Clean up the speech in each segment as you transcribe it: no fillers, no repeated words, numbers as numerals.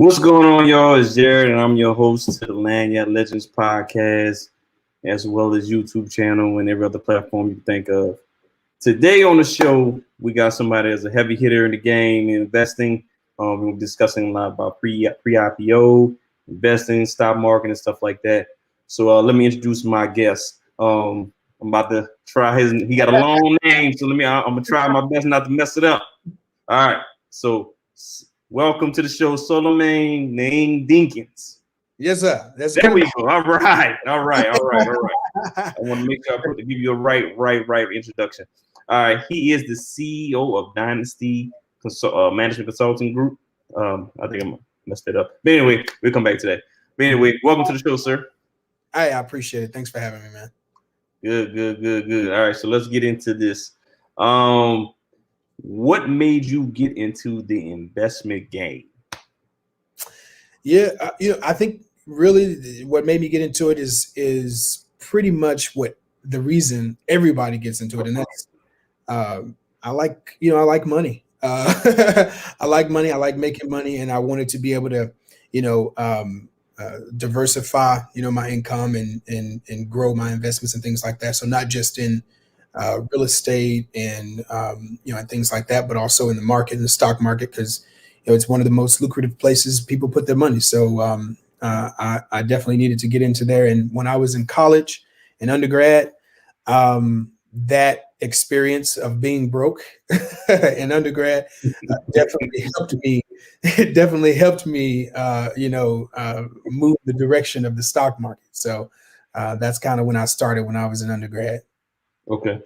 What's going on, y'all? It's Jared, and I'm your host to the Lanyard Legends podcast, as well as YouTube channel and every other platform you can think of. Today on the show, we got somebody that's a heavy hitter in the game in investing. We're discussing a lot about pre-IPO, investing, stock market, and stuff like that. So let me introduce my guest. I'm about to try his. He got a long name, so I'm gonna try my best not to mess it up. All right, so. Welcome to the show, Souleyemane Niang-Dinkins. Yes, sir. There we go. All right. I want to make sure I give you a right introduction. All right. He is the CEO of Dynasty Management Consulting Group. I think I messed it up. But anyway, we'll come back to that. But anyway, welcome to the show, sir. I appreciate it. Thanks for having me, man. Good. All right. So let's get into this. What made you get into the investment game? Yeah, I think really what made me get into it is pretty much what the reason everybody gets into it, and that's I like money. I like money. I like making money, and I wanted to be able to, diversify, my income and grow my investments and things like that. So not just in real estate and and things like that, but also in the market, in the stock market, because it's one of the most lucrative places people put their money. So I definitely needed to get into there. And when I was in college and undergrad, that experience of being broke in undergrad definitely helped me. It definitely helped me, move the direction of the stock market. So that's kind of when I started when I was in undergrad. Okay.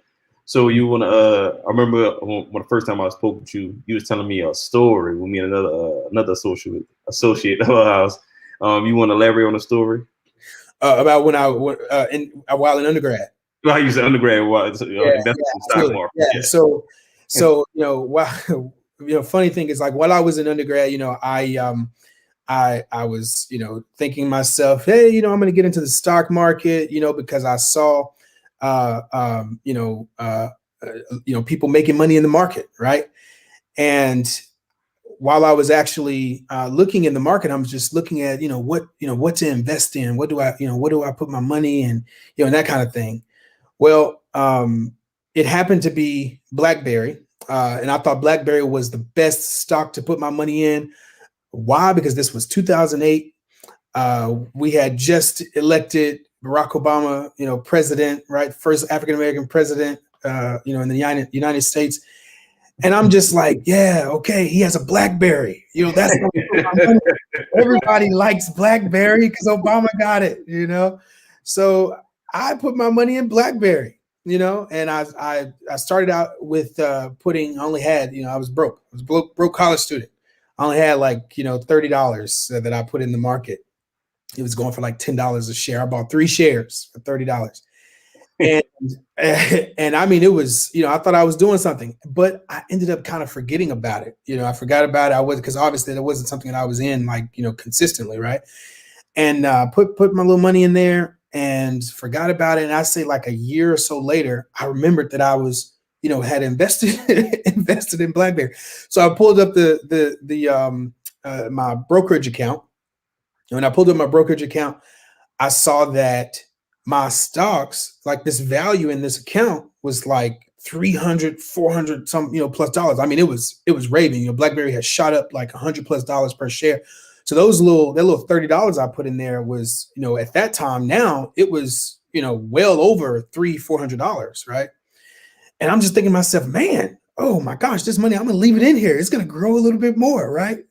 So you want to? I remember when the first time I spoke with you, you was telling me a story with me and another associate of ours. You want to elaborate on the story about when I while in undergrad? Well, I used to undergrad while investing in stock market. Yeah. So funny thing is, like, while I was in undergrad, I was thinking myself, hey, I'm going to get into the stock market, because I saw people making money in the market, right? And while I was actually looking in the market, I'm just looking at what to invest in, what do I put my money in, and that kind of thing. Well, it happened to be BlackBerry, and I thought BlackBerry was the best stock to put my money in. Why? Because this was 2008. We had just elected Barack Obama, president, right? First African-American president, in the United States. And I'm just like, yeah, okay, he has a BlackBerry. That's everybody likes BlackBerry because Obama got it, So I put my money in BlackBerry, and I started out with I was broke. I was broke college student. I only had $30 that I put in the market. It was going for like $10 a share. I bought 3 shares for $30. And I mean, it was, I thought I was doing something, but I ended up kind of forgetting about it. I forgot about it. Because obviously that wasn't something that I was in consistently. Right. And put my little money in there and forgot about it. And I say like a year or so later, I remembered that I was, had invested in BlackBerry. So I pulled up my brokerage account. When I pulled up my brokerage account, I saw that my stocks, like this value in this account was like 300, 400 plus dollars. I mean, it was raving. BlackBerry has shot up like $100+ per share. So that little $30 I put in there was, at that time, now it was, well over $300-400, right? And I'm just thinking to myself, man, oh my gosh, this money, I'm gonna leave it in here. It's gonna grow a little bit more, right?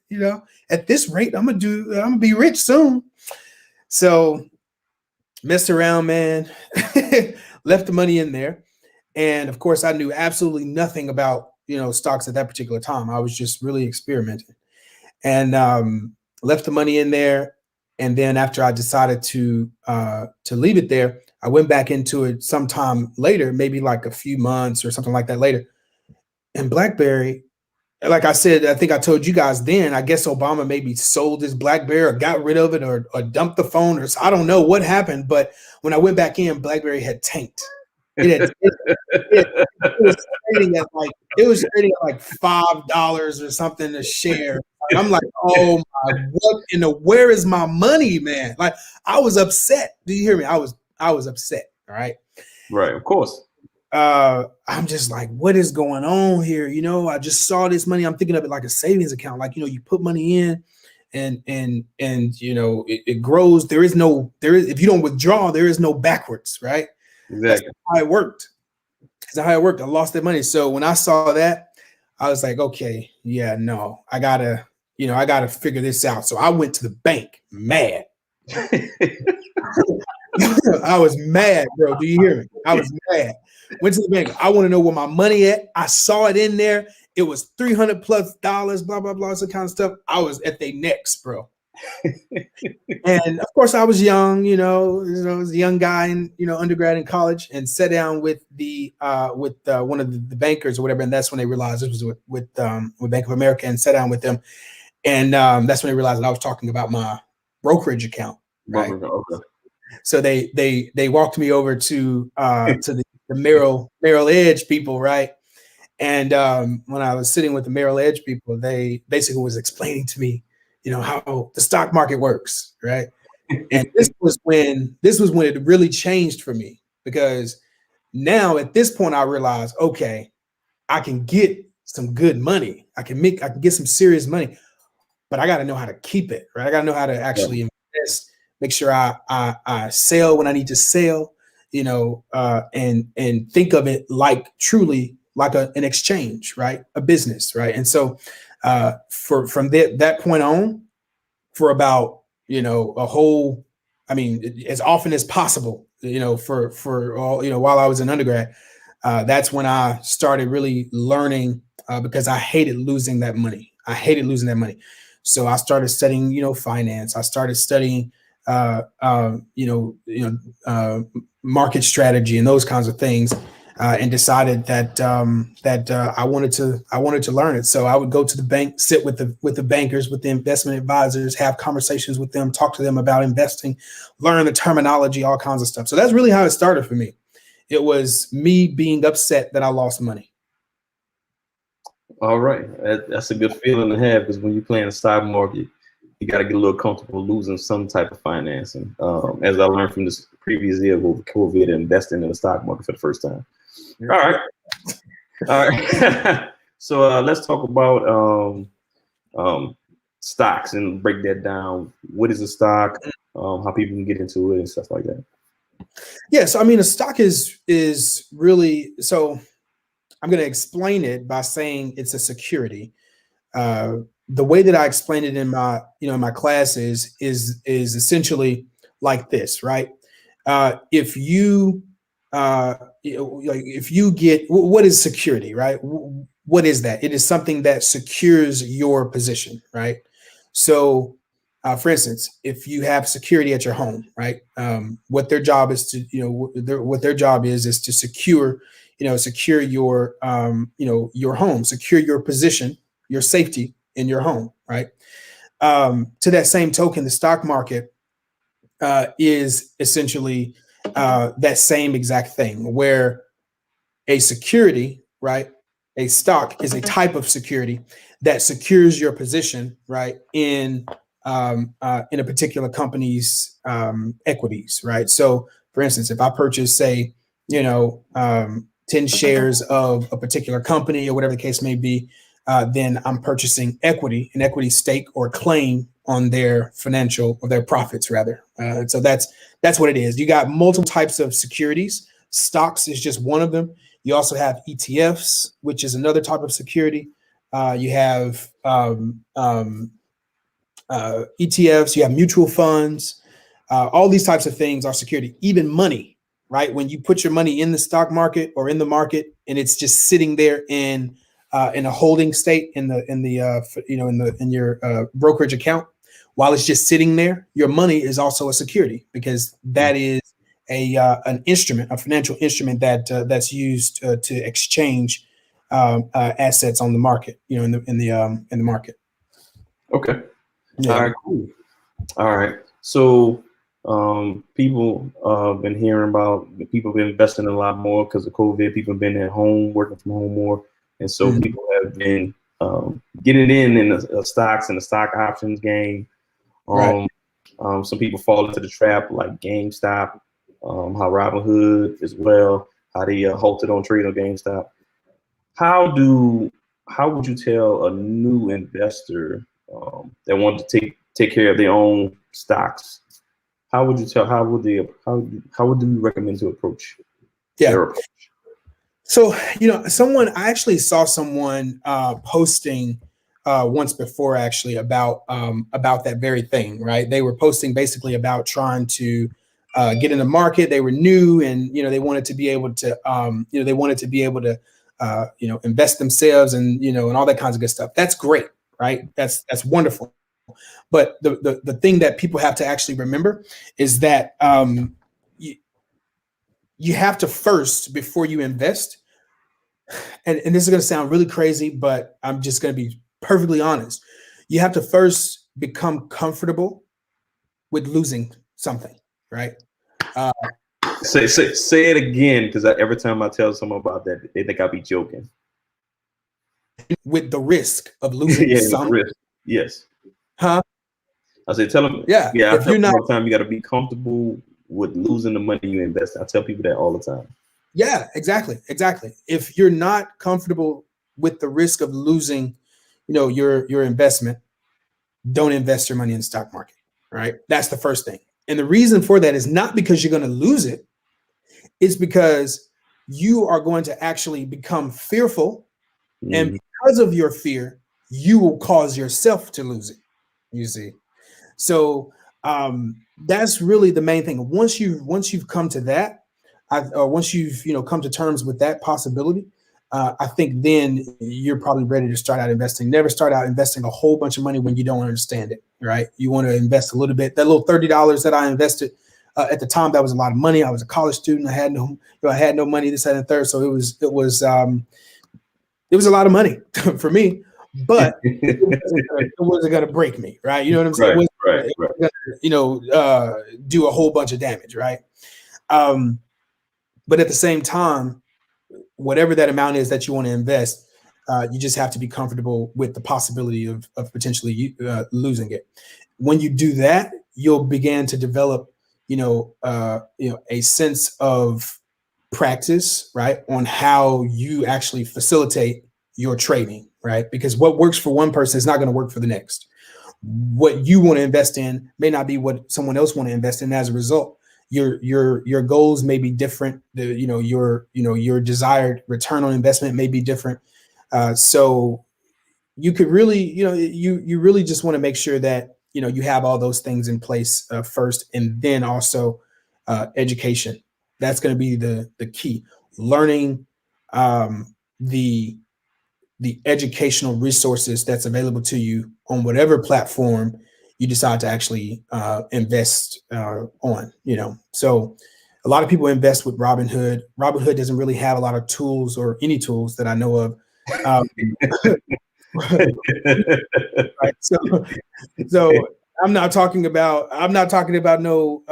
At this rate, I'm gonna be rich soon. So messed around, man, left the money in there. And of course, I knew absolutely nothing about, stocks at that particular time. I was just really experimenting and left the money in there. And then after I decided to leave it there, I went back into it sometime later, maybe like a few months or something like that later. And BlackBerry, like I said, I think I told you guys then, I guess Obama maybe sold his BlackBerry or got rid of it or dumped the phone, or I don't know what happened. But when I went back in, BlackBerry had tanked. It was trading at like $5 or something a share. And I'm like, oh my, what in the where is my money, man? Like I was upset. Do you hear me? I was upset. All right. Right, of course. I'm just like, what is going on here? I just saw this money. I'm thinking of it like a savings account. Like, you put money in and it grows. There is if you don't withdraw, there is no backwards, right? Exactly. That's how it worked. I lost that money. So when I saw that, I was like, okay, yeah, no, I gotta figure this out. So I went to the bank mad. I was mad, bro. Do you hear me? I was mad. Went to the bank. I want to know where my money at. I saw it in there. It was $300+ blah, blah, blah, some kind of stuff. I was at their necks, bro. And of course I was young, I was a young guy in, undergrad in college, and sat down with one of the bankers or whatever. And that's when they realized this was with Bank of America, and sat down with them. And that's when they realized that I was talking about my brokerage account. Right. Okay. So they walked me over to the Merrill Edge people, right? And when I was sitting with the Merrill Edge people, they basically was explaining to me, how the stock market works, right? And this was when it really changed for me, because now at this point I realized, okay, I can get some good money. I can get some serious money, but I got to know how to keep it, right? I got to know how to actually invest. Make sure I sell when I need to sell, and think of it like truly like an exchange, right? A business, right? And so from that point on, for about a whole, as often as possible, for all, while I was in undergrad, that's when I started really learning, because I hated losing that money. So I started studying, finance. I started studying market strategy and those kinds of things, and decided that I wanted to learn it. So I would go to the bank, sit with the bankers, with the investment advisors, have conversations with them, talk to them about investing, learn the terminology, all kinds of stuff. So that's really how it started for me. It was me being upset that I lost money. All right, that's a good feeling to have, because when you're playing the stock market, you got to get a little comfortable losing some type of financing. As I learned from this previous year with COVID, investing in the stock market for the first time. All right. So let's talk about stocks and break that down. What is a stock? How people can get into it and stuff like that. Yeah, so a stock is really, so I'm going to explain it by saying it's a security. The way that I explain it in my my classes is essentially like this, right? If you get, what is security, right? What is that? It is something that secures your position, right? So, for instance, if you have security at your home, right? What their job is to, what their job is to secure, secure your, your home, secure your position, your safety in your home, right? To that same token, the stock market is essentially that same exact thing, where a security, right? A stock is a type of security that secures your position, right, in a particular company's equities, right? So, for instance, if I purchase, say, 10 shares of a particular company or whatever the case may be, then I'm purchasing an equity stake or claim on their financial, or their profits rather. So that's what it is. You got multiple types of securities. Stocks is just one of them. You also have ETFs, which is another type of security. You have ETFs, you have mutual funds. All these types of things are security. Even money, right? When you put your money in the stock market or in the market, and it's just sitting there in a holding state in your brokerage account, while it's just sitting there, your money is also a security, because that is an instrument, a financial instrument that's used to exchange assets on the market, in the market. Okay. Yeah. All right. Cool. All right. So People been hearing about people been investing a lot more because of COVID. People have been at home, working from home more, and so people have been getting in the stocks and the stock options game. Right. Some people fall into the trap like GameStop, how Robinhood as well, how they halted on trade on GameStop. How would you tell a new investor that wanted to take care of their own stocks? How would you tell? How would you recommend to approach their approach? So, I actually saw someone posting once before actually about that very thing, right? They were posting basically about trying to get in the market. They were new, and they wanted to be able to invest themselves, and all that kinds of good stuff. That's great, right? That's wonderful. But the thing that people have to actually remember is that you have to first, before you invest, and this is going to sound really crazy, but I'm just going to be perfectly honest. You have to first become comfortable with losing something, right? Say it again, because every time I tell someone about that, they think I'll be joking. With the risk of losing some risk. Yes. Huh? I say, tell them. Yeah. Yeah. If you're not, all the time, you got to be comfortable with losing the money you invest. I tell people that all the time. Yeah, exactly. If you're not comfortable with the risk of losing, your investment, don't invest your money in the stock market, right? That's the first thing. And the reason for that is not because you're going to lose it. It's because you are going to actually become fearful. And because of your fear, you will cause yourself to lose it, you see. So that's really the main thing. Once you've come to that, once you've come to terms with that possibility, I think then you're probably ready to start out investing. Never start out investing a whole bunch of money when you don't understand it, right? You want to invest a little bit. That little $30 that I invested at the time, that was a lot of money. I was a college student. I had no money, this, that, and third. So it was a lot of money for me. But it wasn't going to break me, right? You know what I'm saying? It wasn't gonna, do a whole bunch of damage, right? But at the same time, whatever that amount is that you want to invest, you just have to be comfortable with the possibility of potentially losing it. When you do that, you'll begin to develop, a sense of practice, right, on how you actually facilitate your trading, right? Because what works for one person is not going to work for the next. What you want to invest in may not be what someone else want to invest in. As a result, your goals may be different. Your desired return on investment may be different. So you could really, you really just want to make sure that you have all those things in place first, and then also education. That's going to be the key. Learning the educational resources that's available to you on whatever platform you decide to actually invest on. So a lot of people invest with Robinhood. Robinhood doesn't really have a lot of tools, or any tools that I know of. Right. So I'm not talking about no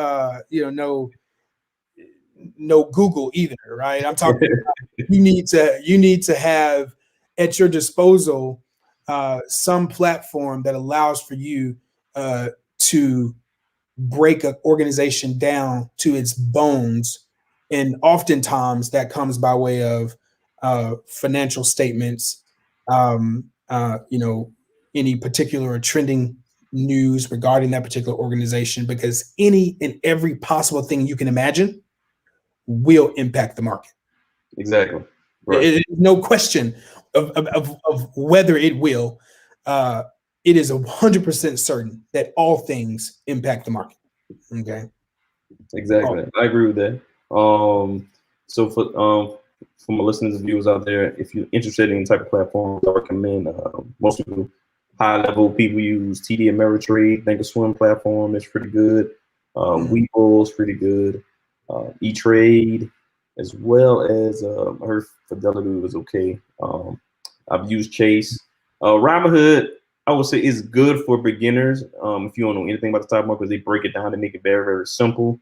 no Google either, right? I'm talking about you need to have at your disposal some platform that allows for you to break an organization down to its bones. And oftentimes that comes by way of financial statements, any particular or trending news regarding that particular organization, because any and every possible thing you can imagine will impact the market. Exactly. Right. It is no question of whether it will. It is 100% certain that all things impact the market. Okay. Exactly. I agree with that. So for my listeners and viewers out there, if you're interested in any type of platform, I recommend most people, high level people use TD Ameritrade, Thinkorswim platform. It's pretty good. Webull is pretty good. E-Trade, as well as I heard Fidelity was okay. I've used Chase. Robinhood, I would say it's good for beginners. If you don't know anything about the stock market, they break it down to make it very, very simple.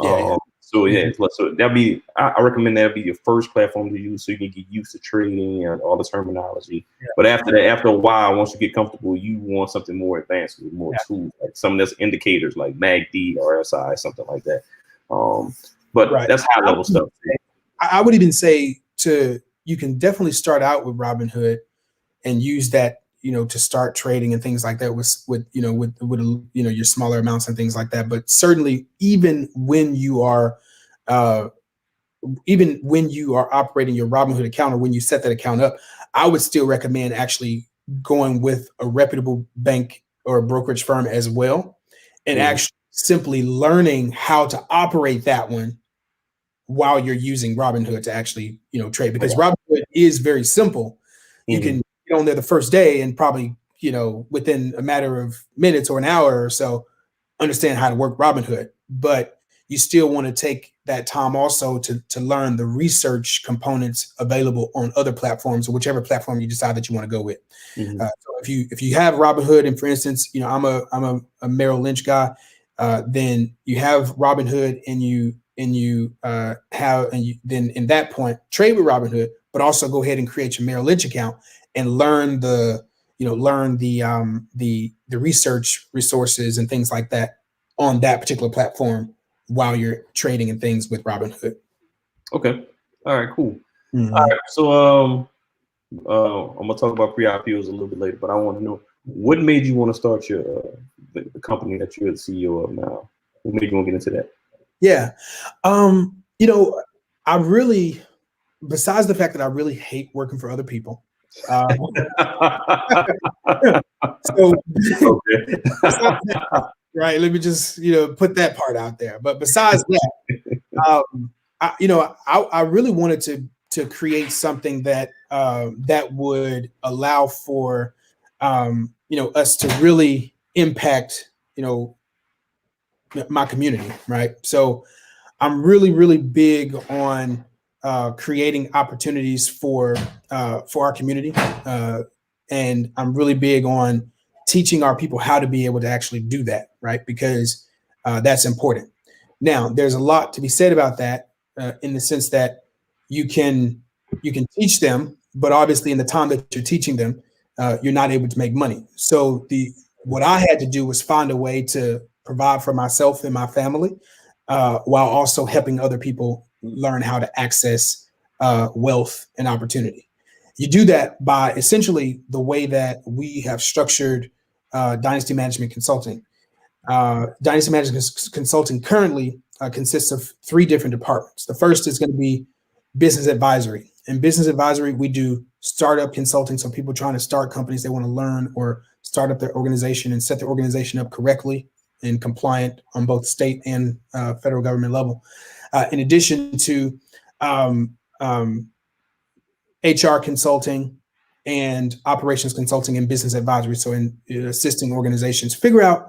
Yeah. So yeah, so that'd be I recommend that be your first platform to use so you can get used to trading and all the terminology. Yeah. But after that, after a while, once you get comfortable, you want something more advanced with more tools, like some that's indicators like MACD or RSI, something like that. But that's high level stuff. I would even say you can definitely start out with Robinhood and use that, to start trading and things like that with your smaller amounts and things like that. But certainly, even when you are operating your Robinhood account, or when you set that account up, I would still recommend actually going with a reputable bank or a brokerage firm as well, and actually simply learning how to operate that one while you're using Robinhood to actually, trade, because Robinhood is very simple. You can get on there the first day and probably, within a matter of minutes or an hour or so, understand how to work Robinhood. But you still want to take that time also to learn the research components available on other platforms, or whichever platform you decide that you want to go with. So if you have Robinhood, and for instance, I'm a Merrill Lynch guy, then you have Robinhood, then in that point trade with Robinhood, but also go ahead and create your Merrill Lynch account and learn the research resources and things like that on that particular platform while you're trading and things with Robinhood. Okay. All right, cool. All right. So I'm gonna talk about pre-IPOs a little bit later, but I want to know what made you want to start your the company that you're the CEO of now. What made you want to get into that? Yeah. I really, besides the fact that I really hate working for other people. So right, let me just put that part out there. But besides that, I really wanted to create something that that would allow for us to really impact my community, right? So I'm really, really big on creating opportunities for our community, and I'm really big on teaching our people how to be able to actually do that, right? Because that's important. Now, there's a lot to be said about that, in the sense that you can teach them, but obviously in the time that you're teaching them, you're not able to make money. So what I had to do was find a way to provide for myself and my family, while also helping other people learn how to access wealth and opportunity. You do that by essentially the way that we have structured Dynasty Management Consulting. Dynasty Management Consulting currently consists of 3 different departments. The first is going to be business advisory. In business advisory, we do startup consulting. So people trying to start companies, they want to learn or start up their organization and set their organization up correctly and compliant on both state and federal government level. In addition to HR consulting and operations consulting and business advisory. So in assisting organizations figure out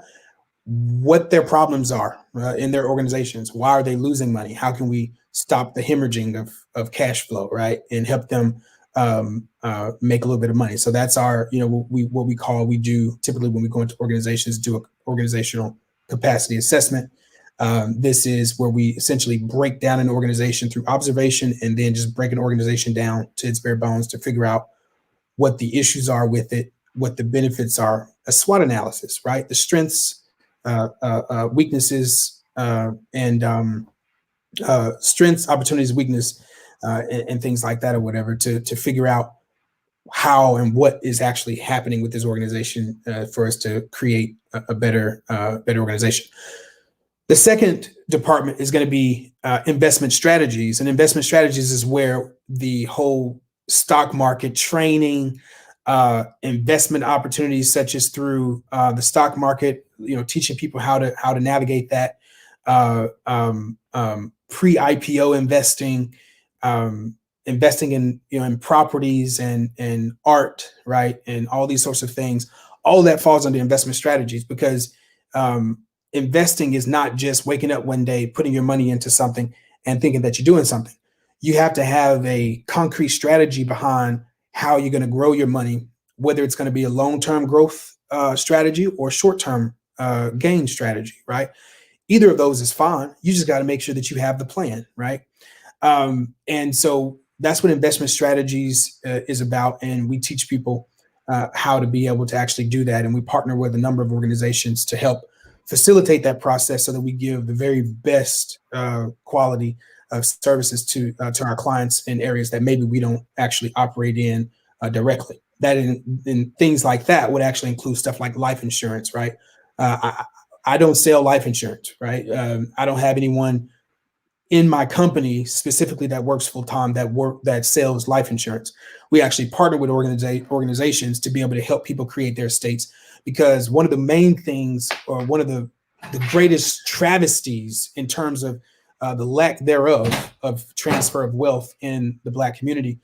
what their problems are in their organizations. Why are they losing money? How can we stop the hemorrhaging of cash flow, right? And help them make a little bit of money. So that's our, we do typically when we go into organizations, do an organizational capacity assessment. This is where we essentially break down an organization through observation, and then just break an organization down to its bare bones to figure out what the issues are with it, what the benefits are. A SWOT analysis, right? The strengths, weaknesses, and strengths, opportunities, weakness, and things like that, or whatever, to figure out how and what is actually happening with this organization for us to create a better organization. The second department is going to be investment strategies, and investment strategies is where the whole stock market training, investment opportunities, such as through the stock market, teaching people how to navigate that, pre-IPO investing, investing in in properties and art, right, and all these sorts of things. All of that falls under investment strategies, because investing is not just waking up one day, putting your money into something and thinking that you're doing something. You have to have a concrete strategy behind how you're going to grow your money, whether it's going to be a long-term growth strategy or short-term gain strategy, right? Either of those is fine. You just got to make sure that you have the plan, right? And so that's what investment strategies is about. And we teach people how to be able to actually do that. And we partner with a number of organizations to help facilitate that process so that we give the very best quality of services to our clients in areas that maybe we don't actually operate in directly. That in things like that would actually include stuff like life insurance, right? I don't sell life insurance, right? I don't have anyone in my company specifically that works full time that sells life insurance. We actually partner with organizations to be able to help people create their estates, because one of the main things, or one of the greatest travesties in terms of the lack thereof of transfer of wealth in the Black community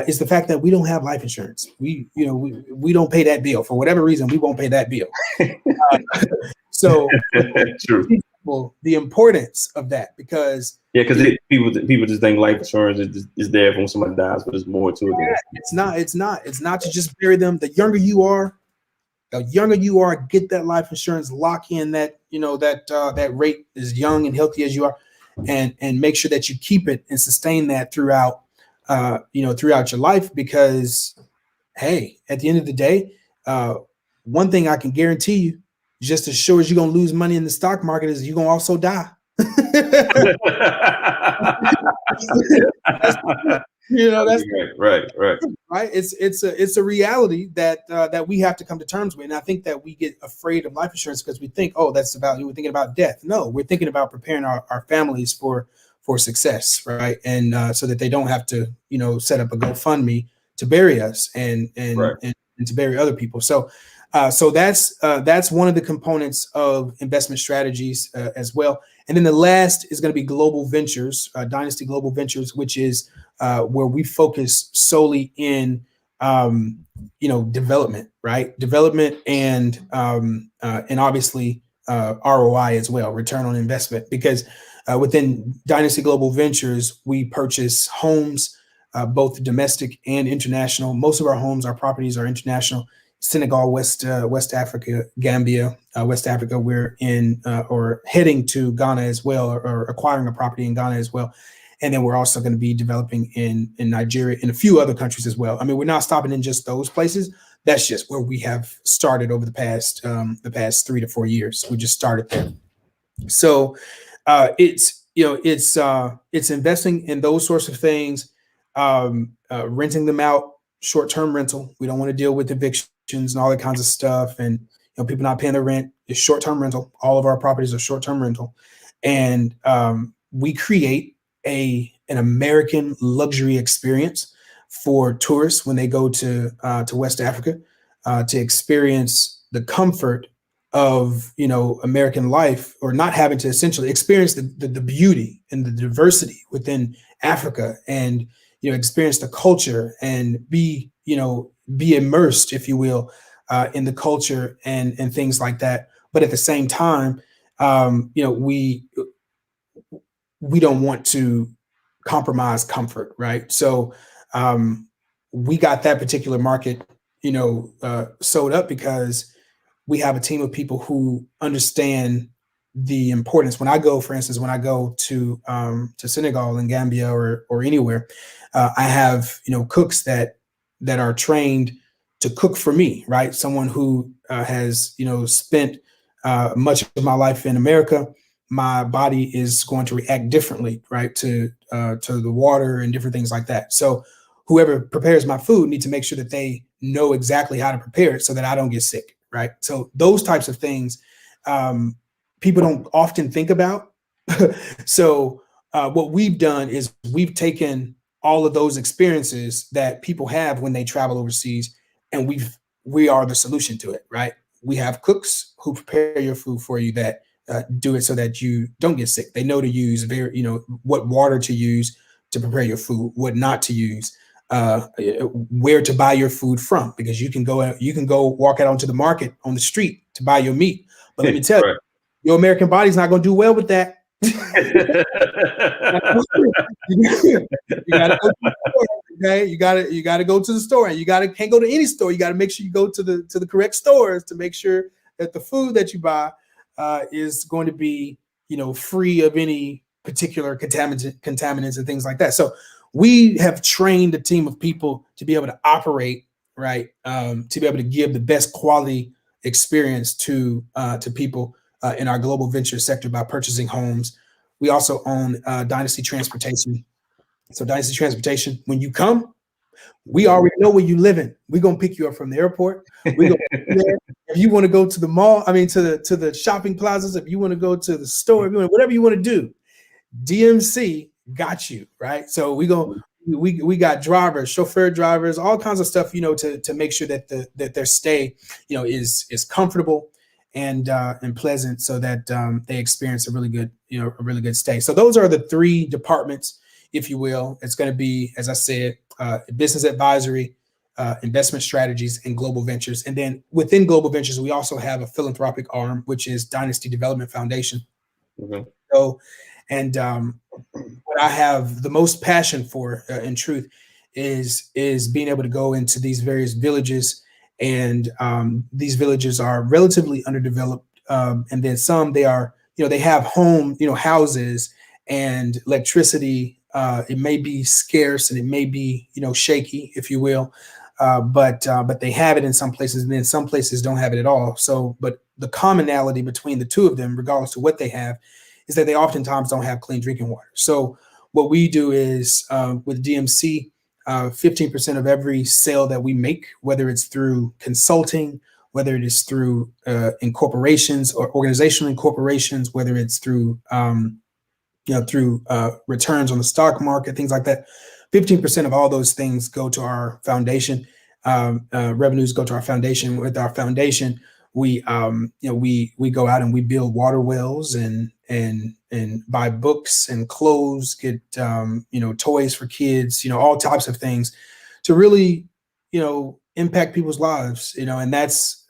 is the fact that we don't have life insurance. We don't pay that bill for whatever reason. We won't pay that bill. So true. The importance of that, because because people just think life insurance is there when somebody dies, but there's more to it. It's not to just bury them. The younger you are, get that life insurance, lock in that that rate as young and healthy as you are, and make sure that you keep it and sustain that throughout throughout your life. Because hey, at the end of the day, one thing I can guarantee you, just as sure as you're gonna lose money in the stock market, is you're gonna also die. That's right. It's a reality that we have to come to terms with. And I think that we get afraid of life insurance because we think, oh, we're thinking about death. No, we're thinking about preparing our families for success, right? And so that they don't have to, set up a GoFundMe to bury us and to bury other people. So that's one of the components of investment strategies as well. And then the last is going to be Global Ventures, Dynasty Global Ventures, which is where we focus solely in development, right? Development and obviously ROI as well, return on investment. Because within Dynasty Global Ventures, we purchase homes, both domestic and international. Most of our properties are international. Senegal, West Africa, Gambia, West Africa. We're in or heading to Ghana as well, or acquiring a property in Ghana as well. And then we're also going to be developing in Nigeria and a few other countries as well. I mean, we're not stopping in just those places. That's just where we have started over the past 3 to 4 years. We just started there. So it's investing in those sorts of things, renting them out, short-term rental. We don't want to deal with evictions and all that kinds of stuff, and people not paying their rent. It's short-term rental. All of our properties are short-term rental, and we create an American luxury experience for tourists when they go to West Africa to experience the comfort of American life, or not having to essentially experience the beauty and the diversity within Africa, and experience the culture and be immersed, if you will, in the culture and things like that. But at the same time, we don't want to compromise comfort, right? So we got that particular market, sewed up because we have a team of people who understand the importance. When I go to Senegal and Gambia or anywhere, I have cooks that are trained to cook for me, right? Someone who has spent much of my life in America. My body is going to react differently, right, to the water and different things like that. So whoever prepares my food needs to make sure that they know exactly how to prepare it so that I don't get sick, right? So those types of things people don't often think about. So what we've done is we've taken all of those experiences that people have when they travel overseas, and we are the solution to it, right? We have cooks who prepare your food for you that do it so that you don't get sick. They know to use what water to use to prepare your food, what not to use, where to buy your food from, because you can go walk out onto the market on the street to buy your meat. But let me tell you, your American body's not going to do well with that. You gotta go to the store, okay? You gotta go to the store, and can't go to any store. You gotta make sure you go to the correct stores to make sure that the food that you buy is going to be, free of any particular contaminants and things like that. So we have trained a team of people to be able to operate, right, to be able to give the best quality experience to people in our global venture sector by purchasing homes. We also own Dynasty Transportation. So Dynasty Transportation, when you come, we already know where you live in. We're gonna pick you up from the airport. We're gonna be there. If you want to go to the mall, to the shopping plazas, if you want to go to the store, whatever you want to do, DMC got you, right? So we got drivers, chauffeur drivers, all kinds of stuff, to make sure that their stay, is comfortable and pleasant, so that they experience a really good stay. So those are the three departments, if you will. It's going to be, as I said, business advisory, investment strategies, and global ventures. And then within global ventures, we also have a philanthropic arm, which is Dynasty Development Foundation. Mm-hmm. So, and what I have the most passion for, in truth, is being able to go into these various villages, and these villages are relatively underdeveloped, and then some they are, they have houses and electricity. It may be scarce and it may be, shaky, if you will, but they have it in some places, and then some places don't have it at all. So, but the commonality between the two of them, regardless of what they have, is that they oftentimes don't have clean drinking water. So what we do is, with DMC, 15% of every sale that we make, whether it's through consulting, whether it is through incorporations or organizational incorporations, whether it's through through returns on the stock market, things like that, 15% of all those things go to our foundation. Revenues go to our foundation. With our foundation, we go out and we build water wells and buy books and clothes, get toys for kids, all types of things to really impact people's lives, and that's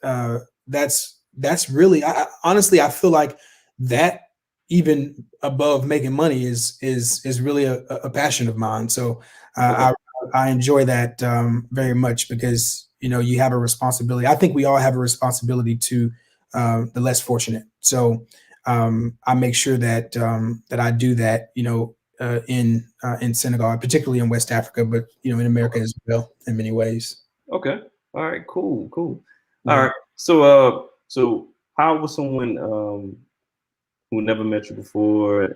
really, honestly, I feel like that, even above making money, is really a passion of mine. So I enjoy that very much, because you have a responsibility. I think we all have a responsibility to the less fortunate. So I make sure that that I do that, in Senegal, particularly in West Africa, but in America as well, in many ways. Okay. All right. Cool. Yeah. All right. So how was someone who never met you before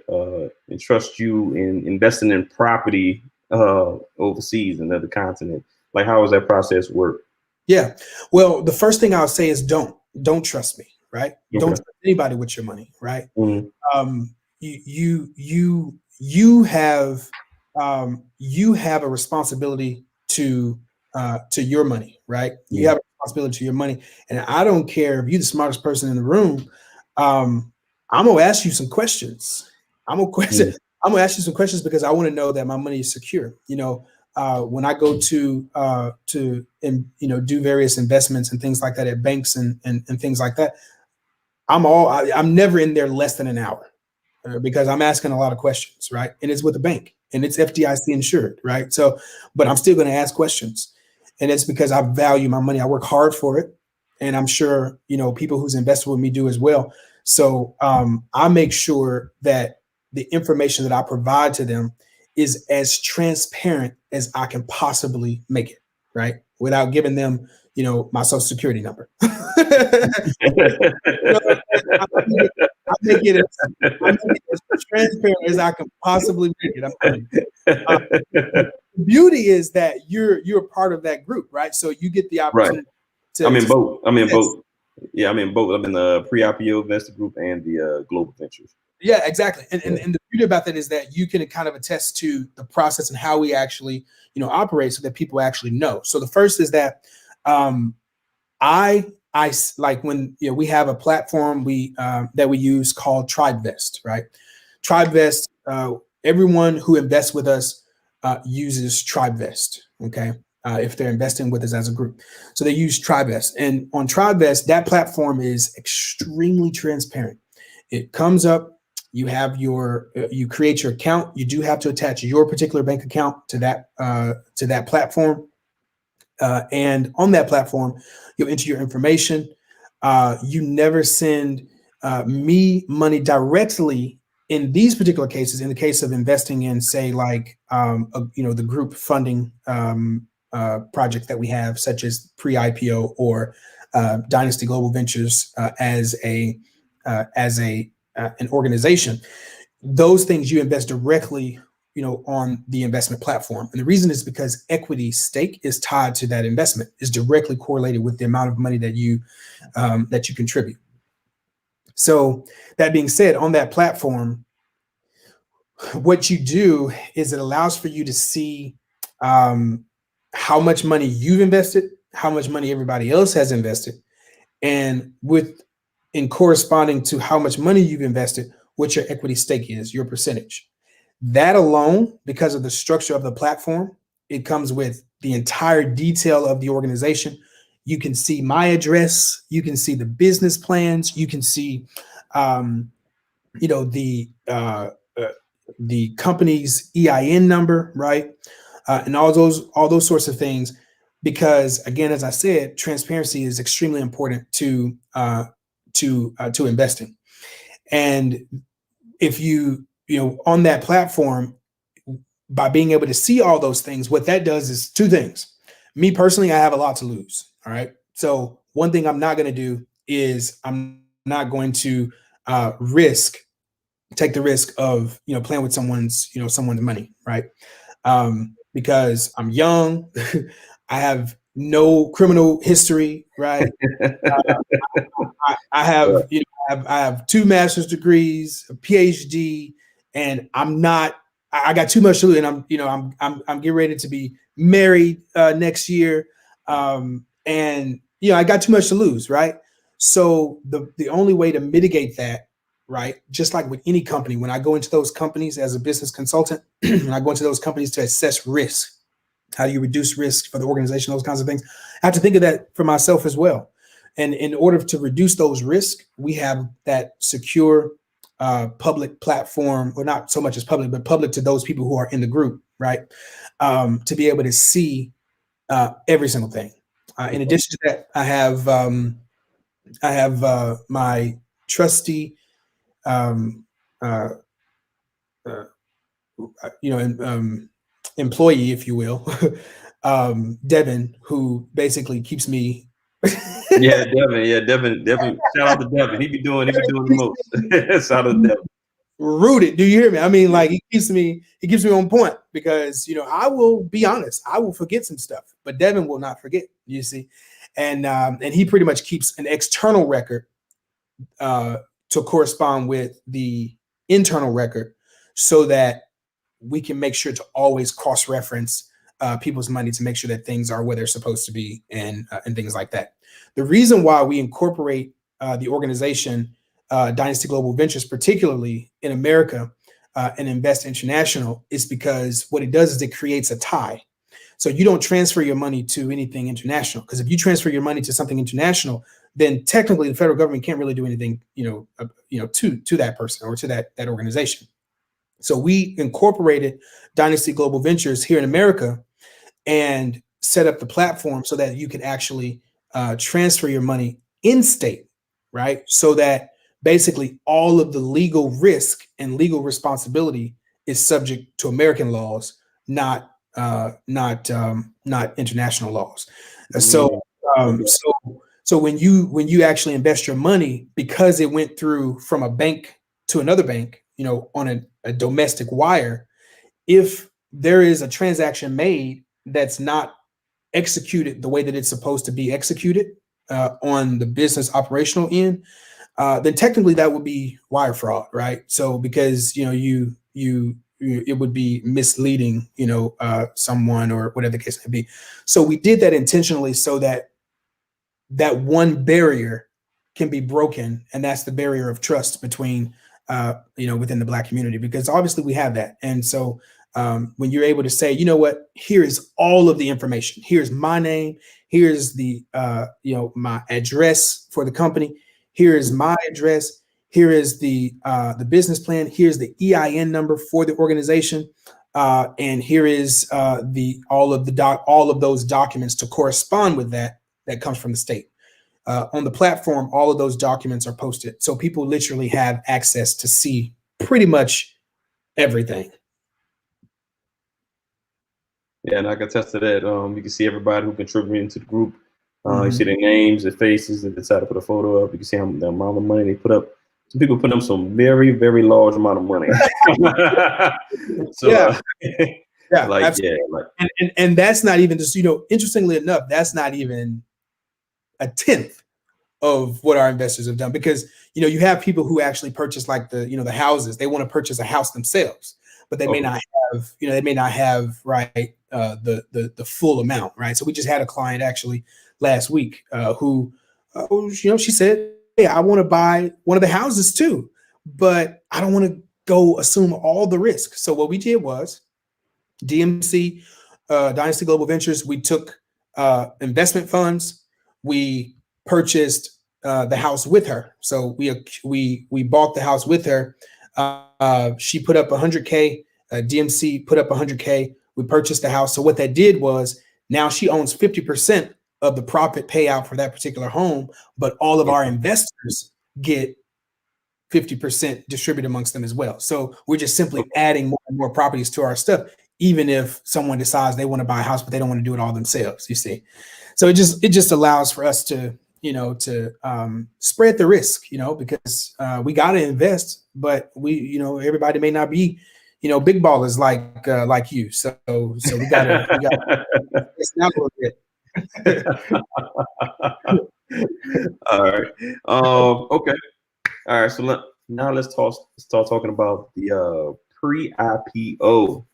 entrust you in investing in property overseas, in another continent? Like, how does that process work? Yeah. Well, the first thing I'll say is don't trust me, right? Okay. Don't trust anybody with your money, right? Mm-hmm. You have a responsibility to your money, right? Mm-hmm. You have a responsibility to your money, and I don't care if you're the smartest person in the room. I'm gonna ask you some questions. I'm gonna ask you some questions because I want to know that my money is secure. When I go to do various investments and things like that at banks and things like that, I'm never in there less than an hour, because I'm asking a lot of questions, right? And it's with a bank, and it's FDIC insured, right? So, but I'm still going to ask questions, and it's because I value my money. I work hard for it, and I'm sure people who's invested with me do as well. So I make sure that the information that I provide to them is as transparent as I can possibly make it, right? Without giving them, my social security number. I make it as transparent as I can possibly make it. The beauty is that you're part of that group, right? So you get the opportunity. Right. I'm in both. Yeah, I'm in both. I'm in the Pre-IPO investor group and the global ventures. Yeah, exactly. And the beauty about that is that you can kind of attest to the process and how we actually, operate, so that people actually know. So the first is that I like when we have a platform that we use called TribeVest, right? TribeVest, everyone who invests with us uses TribeVest, okay? If they're investing with us as a group. So they use TribeVest. And on TribeVest, that platform is extremely transparent. It comes up You have you create your account. You do have to attach your particular bank account to that platform. And on that platform, you'll enter your information. You never send me money directly in these particular cases. In the case of investing in, say, like the group funding project that we have, such as Pre-IPO or Dynasty Global Ventures as an organization, those things you invest directly on the investment platform. And the reason is because equity stake is tied to that investment, is directly correlated with the amount of money that you contribute. So that being said, on that platform, what you do is it allows for you to see how much money you've invested, how much money everybody else has invested, and in corresponding to how much money you've invested, what your equity stake is, your percentage. That alone, because of the structure of the platform, it comes with the entire detail of the organization. You can see my address, you can see the business plans, you can see, the company's EIN number, right, and all those sorts of things. Because again, as I said, transparency is extremely important to investing. And if you on that platform, by being able to see all those things, what that does is two things. Me personally, I have a lot to lose. All right. So one thing I'm not going to do is I'm not going to take the risk of playing with someone's money, right? Because I'm young, I have no criminal history, right? I have 2 master's degrees, a PhD, and I got too much to lose, and I'm getting ready to be married next year, and I got too much to lose, right? So the only way to mitigate that, right, just like with any company, when I go into those companies as a business consultant, when I go into those companies to assess risk, how do you reduce risk for the organization, those kinds of things, I have to think of that for myself as well. And in order to reduce those risks, we have that secure public platform, or not so much as public, but public to those people who are in the group, right? To be able to see every single thing. In addition to that, I have my trustee, employee, if you will, Devin, who basically keeps me. Yeah, Devin. Shout out to Devin. He be doing the most. Shout out to Devin. Rooted. Do you hear me? I mean, like he keeps me on point, because I will be honest, I will forget some stuff, but Devin will not forget. You see, and he pretty much keeps an external record to correspond with the internal record, so that we can make sure to always cross-reference people's money to make sure that things are where they're supposed to be, and things like that. The reason why we incorporate the organization Dynasty Global Ventures, particularly in America, and Invest International, is because what it does is it creates a tie. So you don't transfer your money to anything international, because if you transfer your money to something international, then technically the federal government can't really do anything, to that person or to that organization. So we incorporated Dynasty Global Ventures here in America and set up the platform so that you can actually transfer your money in state, right? So that basically all of the legal risk and legal responsibility is subject to American laws, not international laws. So when you actually invest your money, because it went through from a bank to another bank, on a domestic wire, if there is a transaction made that's not executed the way that it's supposed to be executed on the business operational end, then technically that would be wire fraud, right? So because it would be misleading, someone, or whatever the case may be. So we did that intentionally so that one barrier can be broken, and that's the barrier of trust between within the Black community, because obviously we have that. And so when you're able to say, here is all of the information, here's my name, here's the my address for the company, here is my address, Here is the business plan. Here's the EIN number for the organization, and here is all of those documents to correspond with that comes from the state. On the platform, all of those documents are posted, so people literally have access to see pretty much everything. Yeah, and I can attest to that. You can see everybody who contributed to the group. You see their names, their faces, and decide to put a photo up. You can see the amount of money they put up. Some people put up some very, very large amount of money. So, yeah, like, absolutely. yeah, like, and that's not even just, interestingly enough, that's not even a tenth of what our investors have done, because you have people who actually purchase like the houses. They want to purchase a house themselves, but they may not have right the full amount, right? So we just had a client actually last week who she said, hey, I want to buy one of the houses too, but I don't want to go assume all the risk. So what we did was DMC, Dynasty Global Ventures, we took investment funds, we purchased the house with her. So we bought the house with her. She put up 100K, DMC put up 100K. We purchased the house. So what that did was now she owns 50% of the profit payout for that particular home, but all of our investors get 50% distributed amongst them as well. So we're just simply adding more and more properties to our stuff, even if someone decides they want to buy a house, but they don't want to do it all themselves, you see. So it just allows for us to, spread the risk, because we got to invest, but we, everybody may not be, big ballers like you. So we got to it's not a little bit. All right. Okay. All right. So now let's start talking about the pre-IPO.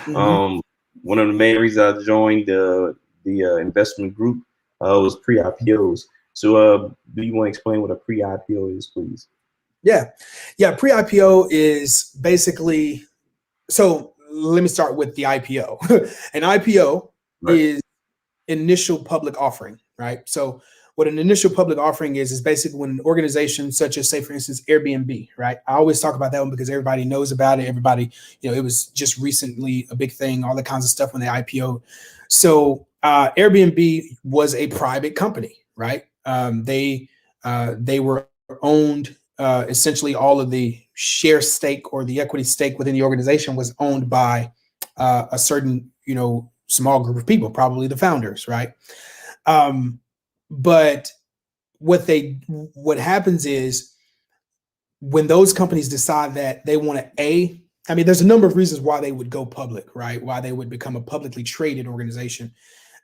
One of the main reasons I joined the investment group was pre-IPOs. So do you want to explain what a pre-IPO is, please? Yeah. Pre-IPO is basically, so let me start with the IPO. An IPO is initial public offering, right? So what an initial public offering is basically when an organization such as, say, for instance, Airbnb, right? I always talk about that one because everybody knows about it. Everybody, it was just recently a big thing, all that kinds of stuff when they IPO'd. So Airbnb was a private company, right? They were owned, essentially all of the share stake or the equity stake within the organization was owned by a certain, small group of people, probably the founders, right? But what happens is when those companies decide that they want to, there's a number of reasons why they would go public, right? Why they would become a publicly traded organization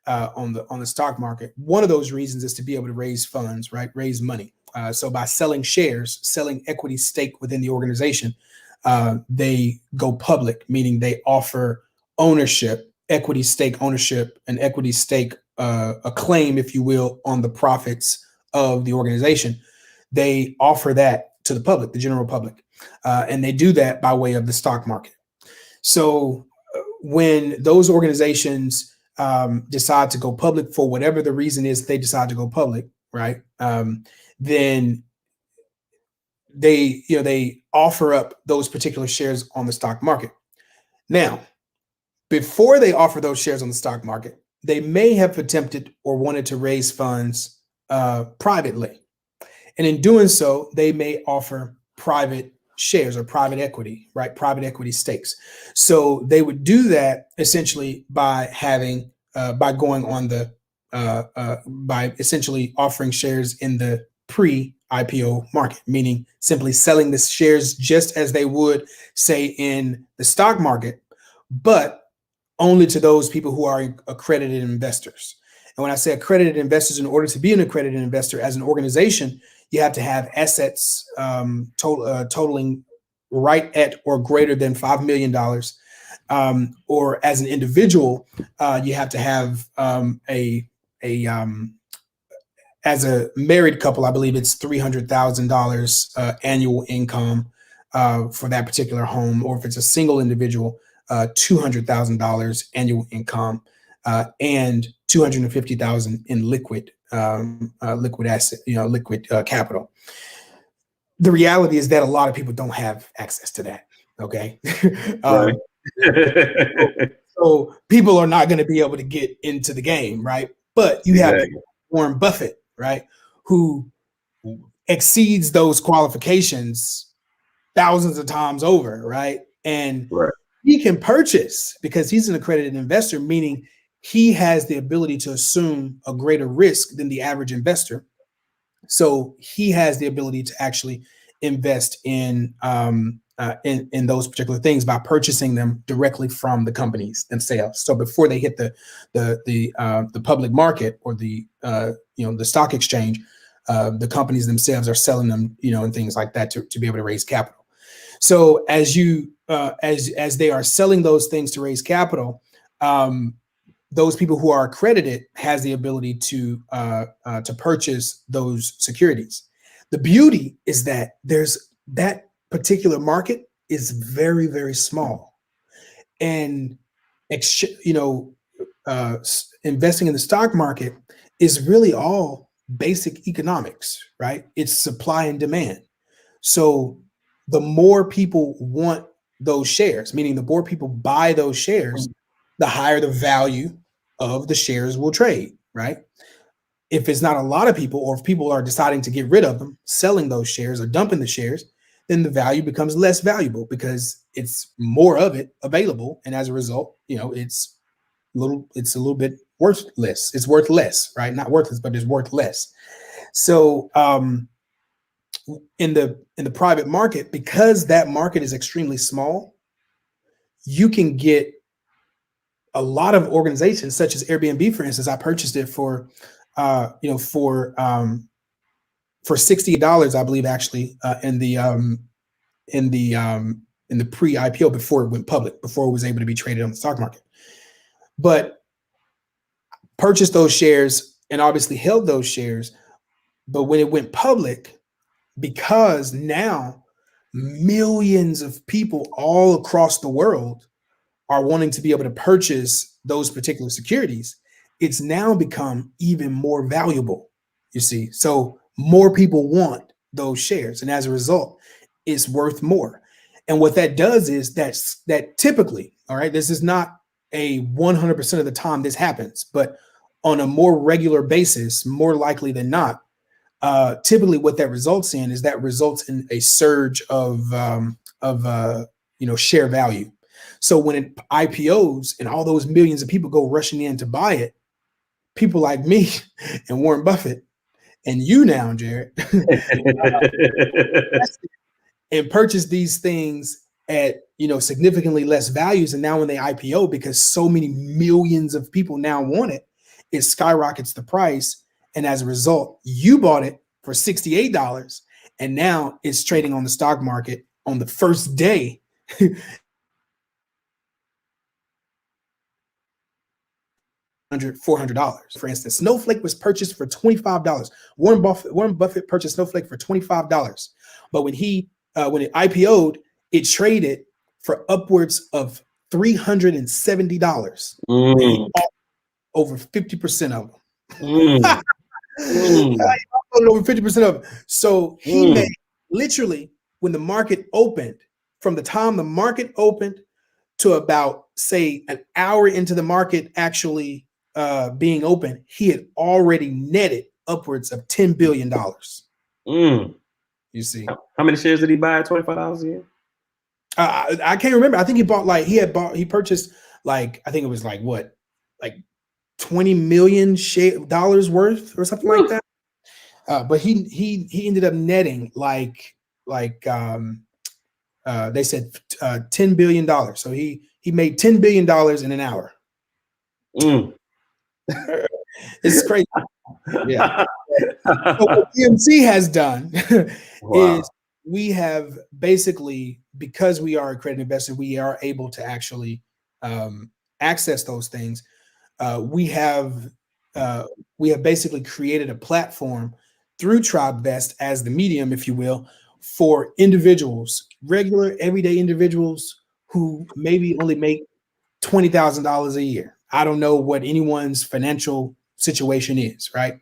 on the stock market. One of those reasons is to be able to raise funds, right? Raise money. So by selling shares, selling equity stake within the organization, they go public, meaning they offer ownership, equity stake ownership, and equity stake a claim, if you will, on the profits of the organization. They offer that to the public, the general public, and they do that by way of the stock market. So when those organizations decide to go public for whatever the reason is they decide to go public, right? Then they offer up those particular shares on the stock market. Now, before they offer those shares on the stock market, they may have attempted or wanted to raise funds privately. And in doing so, they may offer private shares or private equity, right? Private equity stakes. So they would do that essentially by going on by essentially offering shares in the pre-IPO market, meaning simply selling the shares just as they would, say, in the stock market, but only to those people who are accredited investors. And when I say accredited investors, in order to be an accredited investor as an organization, you have to have assets totaling right at or greater than $5 million. Or as an individual, you have to have as a married couple, I believe it's $300,000 annual income for that particular home. Or if it's a single individual, $200,000 annual income and $250,000 in liquid asset, liquid capital. the reality is that a lot of people don't have access to that. Okay. Right. So people are not going to be able to get into the game, right? But you have Warren Buffett, right, who exceeds those qualifications thousands of times over, right? And he can purchase because he's an accredited investor, meaning he has the ability to assume a greater risk than the average investor. So he has the ability to actually invest in those particular things by purchasing them directly from the companies themselves. So before they hit the public market or the stock exchange, the companies themselves are selling them, and things like that to be able to raise capital. So as they are selling those things to raise capital, those people who are accredited has the ability to purchase those securities. The beauty is that there's that particular market is very, very small, and investing in the stock market is really all basic economics, right? It's supply and demand. So the more people want those shares, meaning the more people buy those shares, the higher the value of the shares will trade, right? If it's not a lot of people, or if people are deciding to get rid of them, selling those shares or dumping the shares, then the value becomes less valuable because it's more of it available. And as a result, it's a little bit worthless. It's worth less, right? Not worthless, but it's worth less. So in the private market, because that market is extremely small, you can get a lot of organizations such as Airbnb, for instance. I purchased it for $60, I believe, actually, in the pre-IPO, before it went public, before it was able to be traded on the stock market. But purchased those shares and obviously held those shares. But when it went public, because now millions of people all across the world are wanting to be able to purchase those particular securities, it's now become even more valuable, you see. So more people want those shares, and as a result, it's worth more. And what that does is that typically, all right, this is not a 100% of the time this happens, but on a more regular basis, more likely than not, typically what that results in is that results in a surge of share value. So when it IPOs and all those millions of people go rushing in to buy it, people like me and Warren Buffett and you now, Jared, and purchase these things at significantly less values. And now when they IPO, because so many millions of people now want it, it skyrockets the price. And as a result, you bought it for $68, and now it's trading on the stock market on the first day $400. For instance, Snowflake was purchased for $25. Warren Buffett purchased Snowflake for $25. But when it IPO'd, it traded for upwards of $370. Over 50% of them. Over 50% of them. So he made, literally, when the market opened, from the time the market opened to about, say, an hour into the market actually being open, he had already netted upwards of $10 billion. You see. How many shares did he buy at $25 a year? I can't remember. I think he purchased, like, I think it was like what, like $20 million dollars worth or something like that. But he ended up netting like they said $10 billion. So he made $10 billion in an hour. It's crazy. Yeah. So what DMC has done is we have basically, because we are accredited investors, we are able to actually access those things. We have basically created a platform through TribeVest as the medium, if you will, for individuals, regular everyday individuals who maybe only make $20,000 a year. I don't know what anyone's financial situation is, right?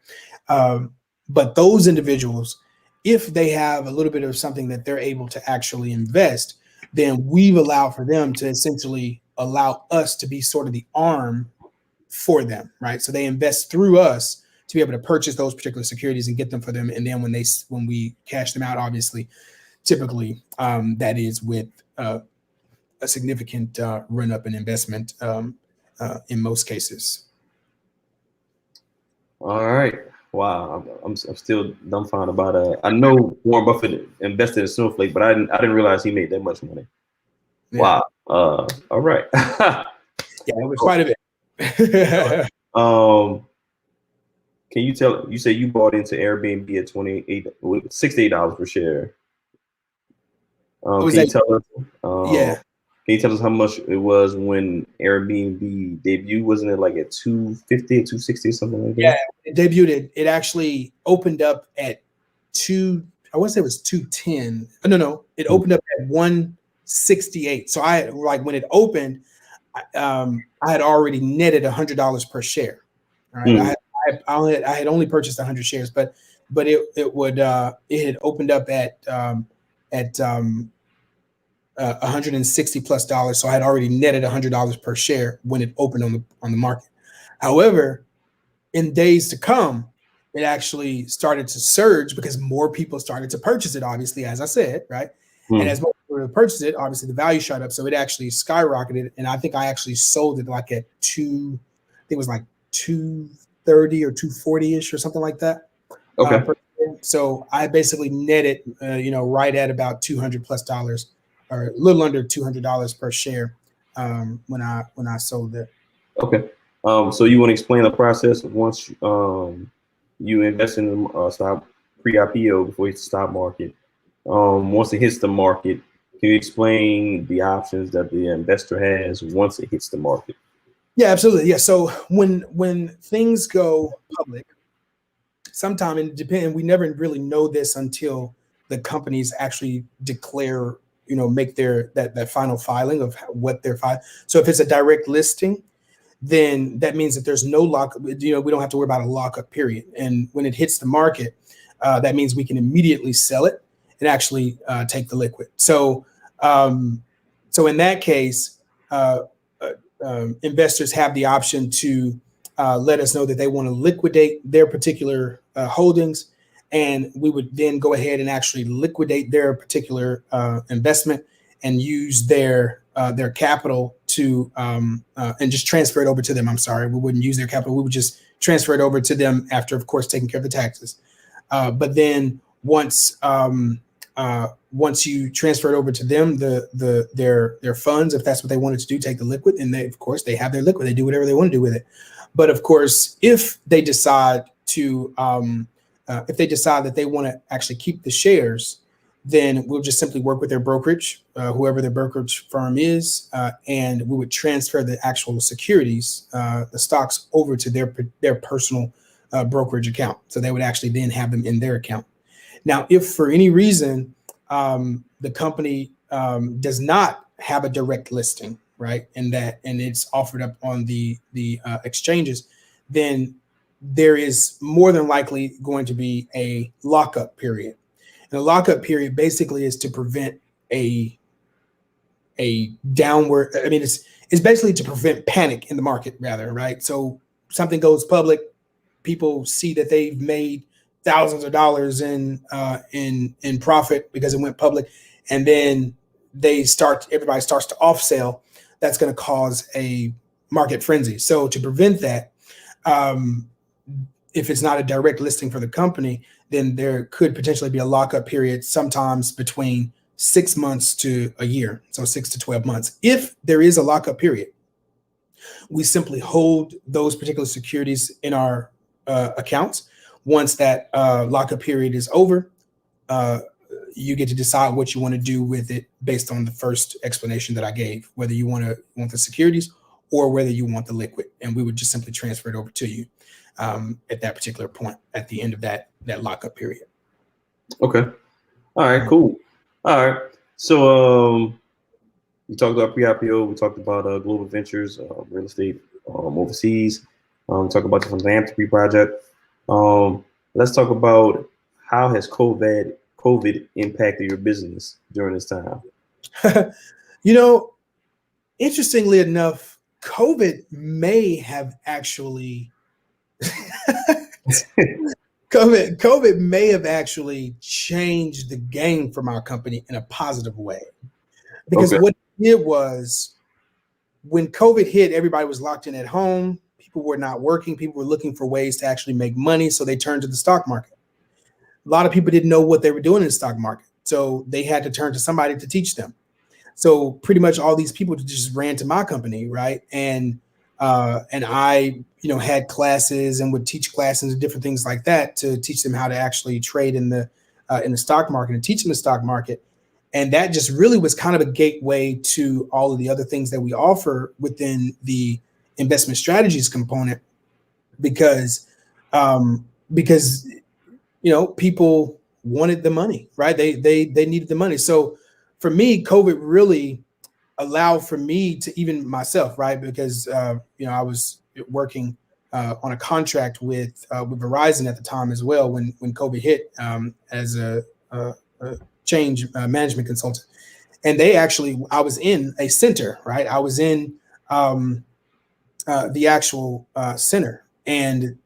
But those individuals if they have a little bit of something that they're able to actually invest, then we've allowed for them to essentially allow us to be sort of the arm for them, right? So they invest through us to be able to purchase those particular securities and get them for them. And then when we cash them out, obviously, typically that is with a significant run up in investment in most cases. All right. Wow, I'm still dumbfounded about I know Warren Buffett invested in Snowflake, but I didn't realize he made that much money. Yeah. Wow. All right. Yeah, it was quite a bit. Can you tell? You say you bought into Airbnb at $68 per share. Can you tell us? Yeah. Can you tell us how much it was when Airbnb debuted? Wasn't it like at 250 or 260 or something like that? Yeah, it debuted. It actually opened up at I want to say it was 210. No, it opened up at 168. So when it opened, I had already netted $100 per share. All right. I had only purchased 100 shares, but it had opened up at $160+. So I had already netted $100 per share when it opened on the market. However, in days to come, it actually started to surge because more people started to purchase it, obviously, as I said, right? And as more people purchased it, obviously the value shot up. So it actually skyrocketed. And I think I actually sold it like at I think it was like 230 or 240-ish or something like that. Okay. So I basically netted, right at about $200+, or a little under $200 per share when I sold it. Okay. So you want to explain the process once you invest in the stock pre-IPO before it's the stock market. Once it hits the market, can you explain the options that the investor has once it hits the market? Yeah, absolutely. Yeah. So when things go public, sometime, and we never really know this until the companies actually declare, make that final filing of what they're filing. So if it's a direct listing, then that means that there's no lockup. We don't have to worry about a lockup period. And when it hits the market, that means we can immediately sell it and actually take the liquid. So in that case, investors have the option to let us know that they want to liquidate their particular holdings, and we would then go ahead and actually liquidate their particular investment and use their capital to and just transfer it over to them. I'm sorry, we wouldn't use their capital. We would just transfer it over to them after, of course, taking care of the taxes. But then once you transfer it over to them, their funds, if that's what they wanted to do, take the liquid, and they have their liquid. They do whatever they want to do with it. But of course, if they decide that they want to actually keep the shares, then we'll just simply work with their brokerage, whoever their brokerage firm is, and we would transfer the actual securities, the stocks, over to their personal brokerage account. So they would actually then have them in their account. Now, if for any reason the company does not have a direct listing, right, and it's offered up on the exchanges, then there is more than likely going to be a lockup period. And the lockup period basically is to prevent a downward. I mean, it's basically to prevent panic in the market, rather, right? So something goes public, people see that they've made thousands of dollars in profit because it went public, and then everybody starts to off sell. That's going to cause a market frenzy. So to prevent that, if it's not a direct listing for the company, then there could potentially be a lockup period, sometimes between 6 months to a year, so 6 to 12 months. If there is a lockup period, we simply hold those particular securities in our accounts. Once that lockup period is over, you get to decide what you want to do with it based on the first explanation that I gave, whether you want the securities or whether you want the liquid. And we would just simply transfer it over to you at that particular point at the end of that lockup period. Okay. All right, cool. All right. So we talked about pre-IPO. We talked about global ventures, real estate overseas. Talk about the philanthropy project. Let's talk about how has COVID impacted your business during this time? You know, interestingly enough, COVID may have actually COVID may have actually changed the game from our company in a positive way. Because Okay. what it did was when COVID hit, everybody was locked in at home. People were not working. People were looking for ways to actually make money. So they turned to the stock market. A lot of people didn't know what they were doing in the stock market. So they had to turn to somebody to teach them. So pretty much all these people just ran to my company, right? And I, had classes and would teach classes and different things like that to teach them how to actually trade in the stock market and teach them the stock market. And that just really was kind of a gateway to all of the other things that we offer within the investment strategies component, because people wanted the money, right? They needed the money. So for me, COVID really allowed for me to, even myself, right? Because I was working on a contract with Verizon at the time as well when COVID hit, as a change management consultant. And I was in a center, right? I was in the actual center, and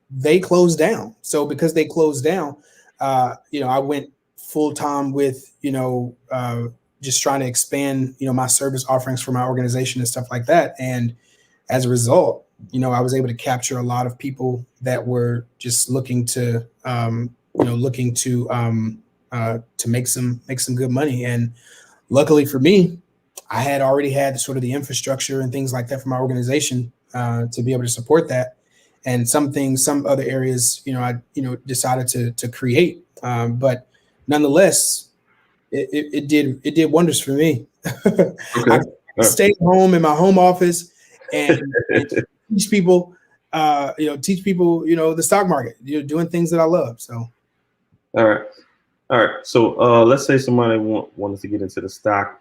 they closed down. So because they closed down, I went full time with, just trying to expand, my service offerings for my organization and stuff like that. And as a result, I was able to capture a lot of people that were just looking to make some good money. And luckily for me, I had already had sort of the infrastructure and things like that for my organization to be able to support that. And some other areas, I decided to create. But nonetheless, it did wonders for me. Okay. I stayed home in my home office and teach people, the stock market, doing things that I love. So. All right. So let's say somebody wanted to get into the stock,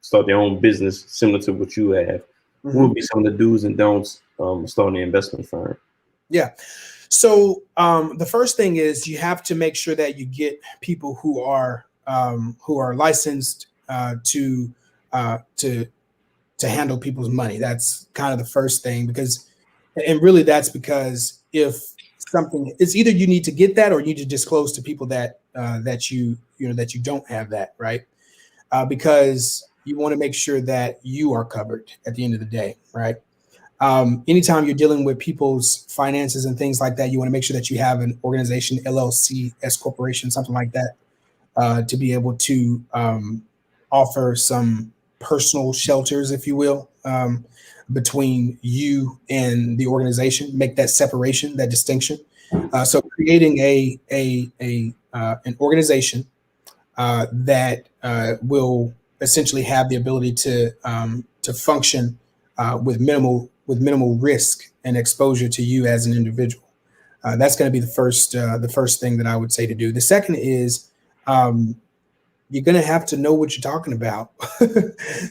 start their own business similar to what you have. Mm-hmm. What would be some of the do's and don'ts starting an investment firm? Yeah. So the first thing is you have to make sure that you get people who are licensed to handle people's money. That's kind of the first thing, because if something, it's either you need to get that or you need to disclose to people that you don't have that, right? Because you want to make sure that you are covered at the end of the day, right? Anytime you're dealing with people's finances and things like that, you want to make sure that you have an organization, LLC, S corporation, something like that, to be able to offer some personal shelters, if you will, between you and the organization, make that separation, that distinction. So creating an organization that will essentially have the ability to function with minimal risk and exposure to you as an individual. That's going to be the first thing that I would say to do. The second is you're going to have to know what you're talking about.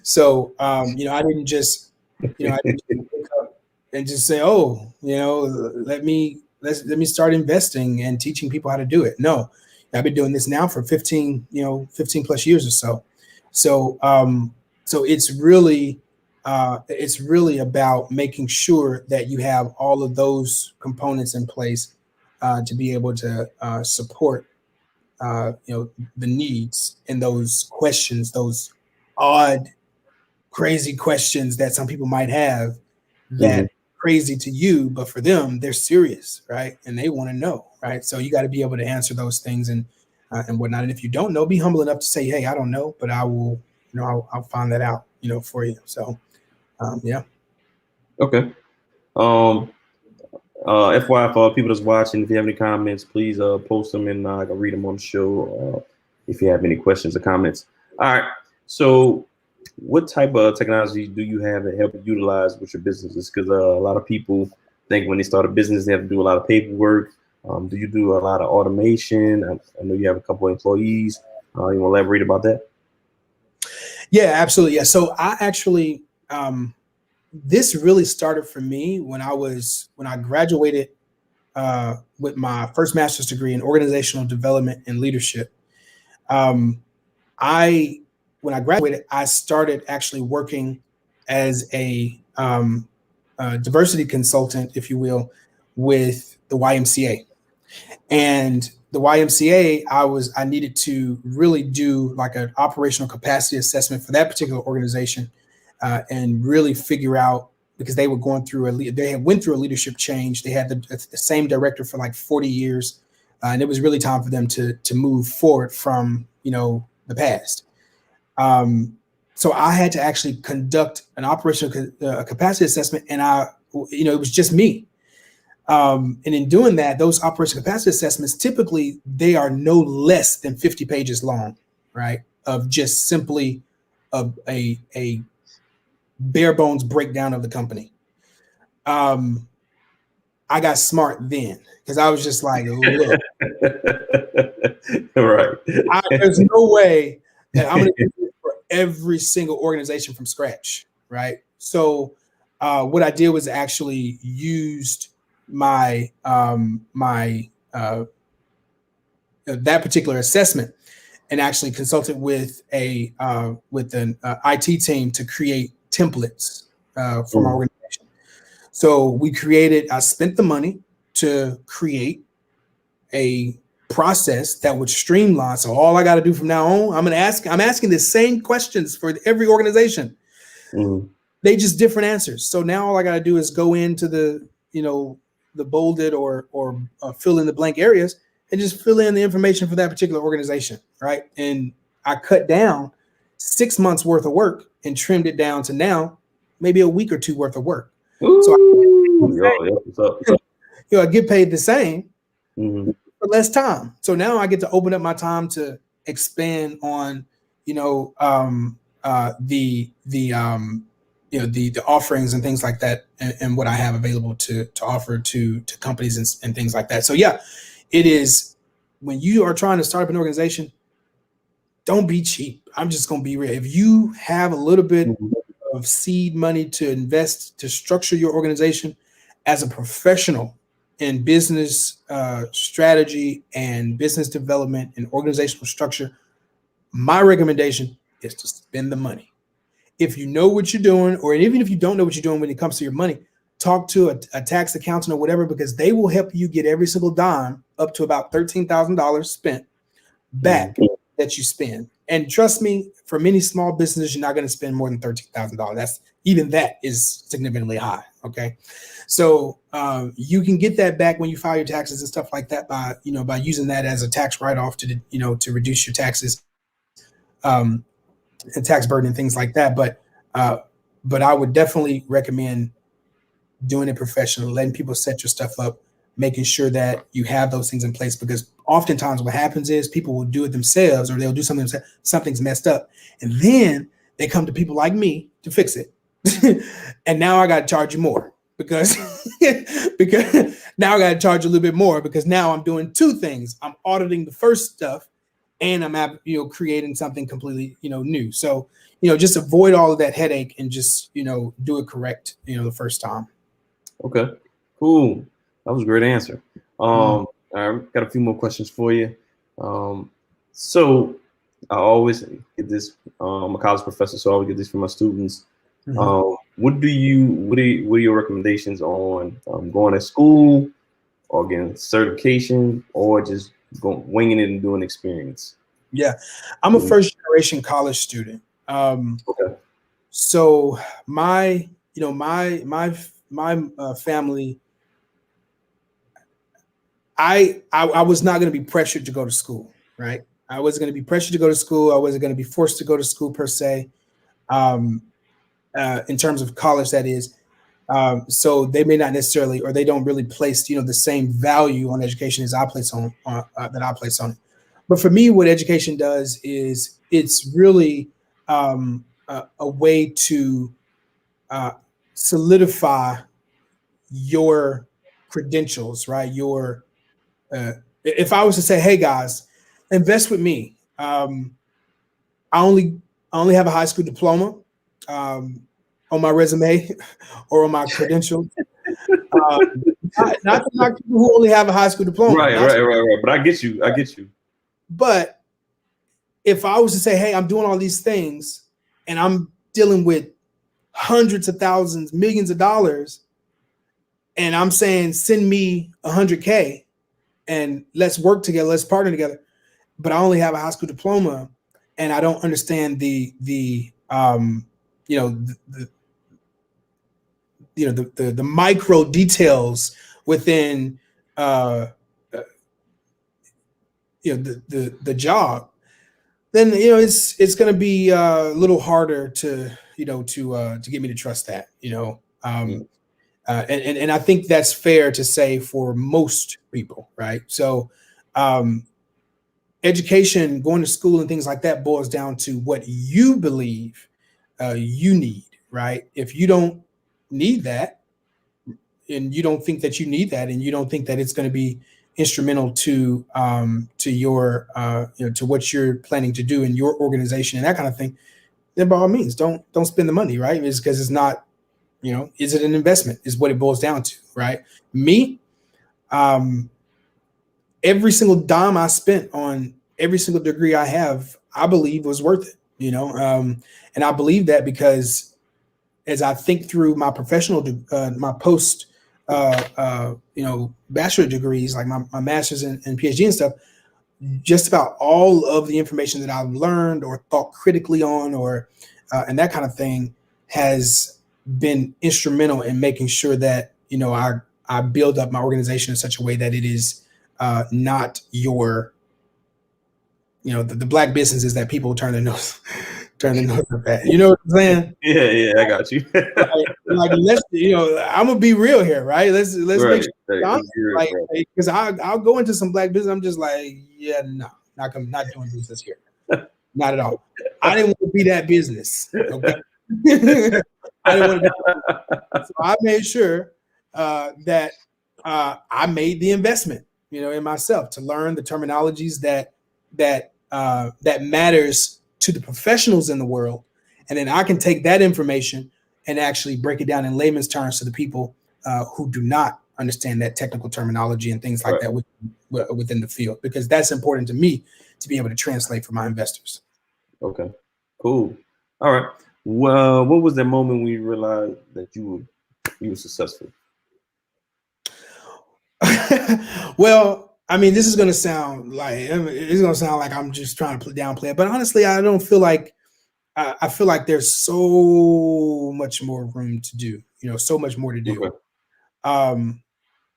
So I didn't just pick up and just say, oh, let me start investing and teaching people how to do it. No, I've been doing this now for 15 plus years or so. So it's really about making sure that you have all of those components in place to be able to support the needs and those questions, those odd, crazy questions that some people might have that crazy to you, but for them, they're serious, right? And they want to know, right? So you got to be able to answer those things and whatnot. And if you don't know, be humble enough to say, hey, I don't know, but I will, I'll find that out, for you. So, yeah. Okay. FYI for people that's watching, if you have any comments, please post them and I can read them on the show. If you have any questions or comments. All right. So, what type of technology do you have that help you utilize with your businesses? Because a lot of people think when they start a business, they have to do a lot of paperwork. Do you do a lot of automation? I know you have a couple of employees. You want to elaborate about that? Yeah, absolutely. Yeah. So I actually, this really started for me when I graduated with my first master's degree in organizational development and leadership. When I graduated, I started actually working as a diversity consultant, if you will, with the YMCA. And the YMCA, I needed to really do like an operational capacity assessment for that particular organization, and really figure out, because they were going through they had went through a leadership change. They had the same director for like 40 years, and it was really time for them to move forward from the past. So I had to actually conduct an operational capacity assessment, and it was just me. And in doing that, those operational capacity assessments, typically they are no less than 50 pages long, right? Of just simply a bare bones breakdown of the company. I got smart then because I was just like, look, right. There's no way that I'm going to do this for every single organization from scratch, right? So what I did was actually used my that particular assessment and actually consulted with an IT team to create templates for my organization. So I spent the money to create a process that would streamline. So all I got to do from now on, I'm asking the same questions for every organization. They just different answers. So now all I got to do is go into the bolded or fill in the blank areas and just fill in the information for that particular organization, right? And I cut down 6 months worth of work and trimmed it down to now maybe a week or two worth of work. So I get paid the same for less time. So now I get to open up my time to expand on the offerings and things like that, and what I have available to offer to companies and things like that. So yeah, it is, when you are trying to start up an organization, don't be cheap. I'm just going to be real. If you have a little bit of seed money to invest to structure your organization as a professional in business strategy and business development and organizational structure, my recommendation is to spend the money. If you know what you're doing, or even if you don't know what you're doing when it comes to your money, talk to a tax accountant or whatever, because they will help you get every single dime up to about $13,000 spent back that you spend. And trust me, for many small businesses, you're not going to spend more than $13,000. That is significantly high. Okay. So you can get that back when you file your taxes and stuff like that by using that as a tax write-off to reduce your taxes, and tax burden and things like that. But I would definitely recommend doing it professionally, letting people set your stuff up, making sure that you have those things in place, because oftentimes what happens is people will do it themselves, or they'll do something themselves, something's messed up, and then they come to people like me to fix it. And now I got to charge you more because now I got to charge you a little bit more, because now I'm doing two things. I'm auditing the first stuff, and I'm creating something completely new. So just avoid all of that headache and just do it correct the first time. Okay, cool. That was a great answer. I've got a few more questions for you. So I always get this. I'm a college professor, so I always get this from my students. What are your recommendations on going to school, or getting certification, or just winging it and doing experience? Yeah, I'm a first generation college student. Okay. So my family, I was not going to be pressured to go to school, right? I wasn't going to be pressured to go to school. I wasn't going to be forced to go to school per se, in terms of college, that is. So they may not necessarily, or they don't really place, the same value on education as I place on that I place on it. But for me, what education does is it's really a way to solidify your credentials, right? If I was to say, hey guys, invest with me. I only have a high school diploma on my resume or on my credentials, not to knock people who only have a high school diploma. Right. But I get you. But if I was to say, hey, I'm doing all these things and I'm dealing with hundreds of thousands, millions of dollars, and I'm saying, send me $100K and let's work together, let's partner together. But I only have a high school diploma and I don't understand the micro details within the job, then it's going to be a little harder to get me to trust that. And I think that's fair to say for most people, right? So education, going to school and things like that boils down to what you believe you need, right? If you don't need that, and you don't think that you need that, and you don't think that it's going to be instrumental to your to what you're planning to do in your organization and that kind of thing, then by all means don't spend the money, right? It's because it's not, is it an investment is what it boils down to, right? Me, every single dime I spent on every single degree I have, I believe was worth it, and I believe that because as I think through my professional, my post, bachelor degrees, like my master's and PhD and stuff, just about all of the information that I've learned or thought critically on, or and that kind of thing, has been instrumental in making sure that I build up my organization in such a way that it is not your the black businesses that people turn their nose up at. You know what I'm saying? Yeah, I got you. like let's I'm gonna be real here, right? Let's make sure, like, because I'll go into some black business. I'm just like, yeah, no, not doing business here, not at all. I didn't want to be that business. Okay, I didn't want to. So I made sure that I made the investment, in myself to learn the terminologies that matters to the professionals in the world, and then I can take that information and actually break it down in layman's terms to the people who do not understand that technical terminology and things like that within the field, because that's important to me to be able to translate for my investors. Okay, cool. All right. Well, what was that moment when you realized that you were successful? Well, I mean, this is going to sound like I'm just trying to downplay it, but honestly, I don't feel like I feel like there's so much more room to do, so much more to do. Okay.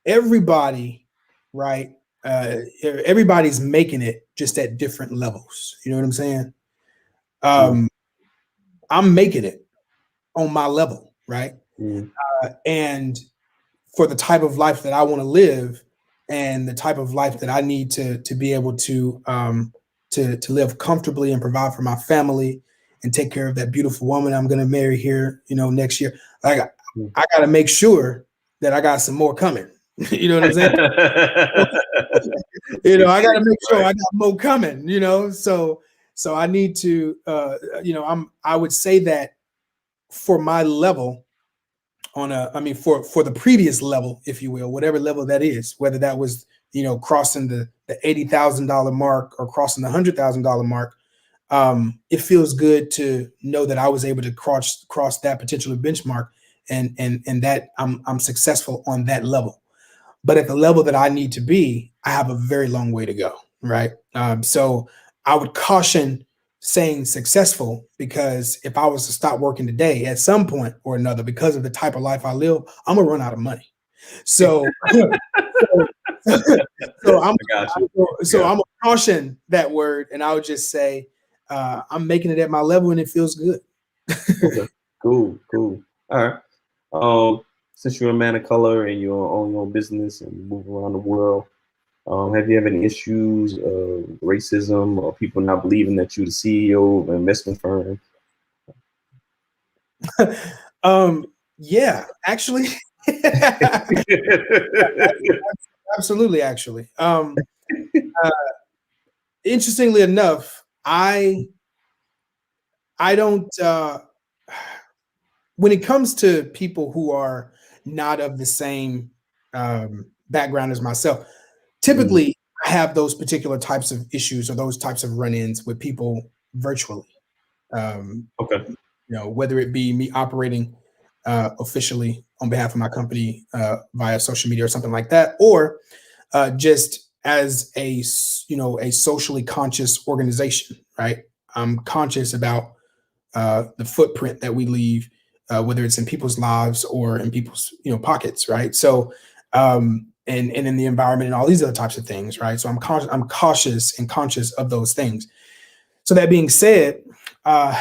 Everybody, right? Everybody's making it just at different levels. You know what I'm saying? I'm making it on my level, right? And for the type of life that I want to live, and the type of life that I need to be able to live comfortably and provide for my family and take care of that beautiful woman I'm going to marry here, next year. I got to make sure that I got some more coming. You know what I'm saying? I got to make sure I got more coming. So I need to, I would say that for my level, for the previous level, if you will, whatever level that is, whether that was, crossing the $80,000 mark or crossing the $100,000 mark, it feels good to know that I was able to cross that potential benchmark, and that I'm successful on that level. But at the level that I need to be, I have a very long way to go, right? So I would caution saying successful, because if I was to stop working today at some point or another, because of the type of life I live, I'm gonna run out of money. So I'm gonna caution that word, and I would just say I'm making it at my level, and it feels good. Okay. Cool. All right. Since you're a man of color and you own your own business and you move around the world, have you had any issues of racism or people not believing that you're the CEO of an investment firm? Yeah, actually. Absolutely, actually. Interestingly enough, I don't when it comes to people who are not of the same background as myself. Typically, I have those particular types of issues or those types of run-ins with people virtually. Okay. Whether it be me operating officially on behalf of my company via social media or something like that, or just as a socially conscious organization, right? I'm conscious about the footprint that we leave, whether it's in people's lives or in people's pockets, right? So and in the environment and all these other types of things, right? So I'm cautious and conscious of those things. So that being said, I've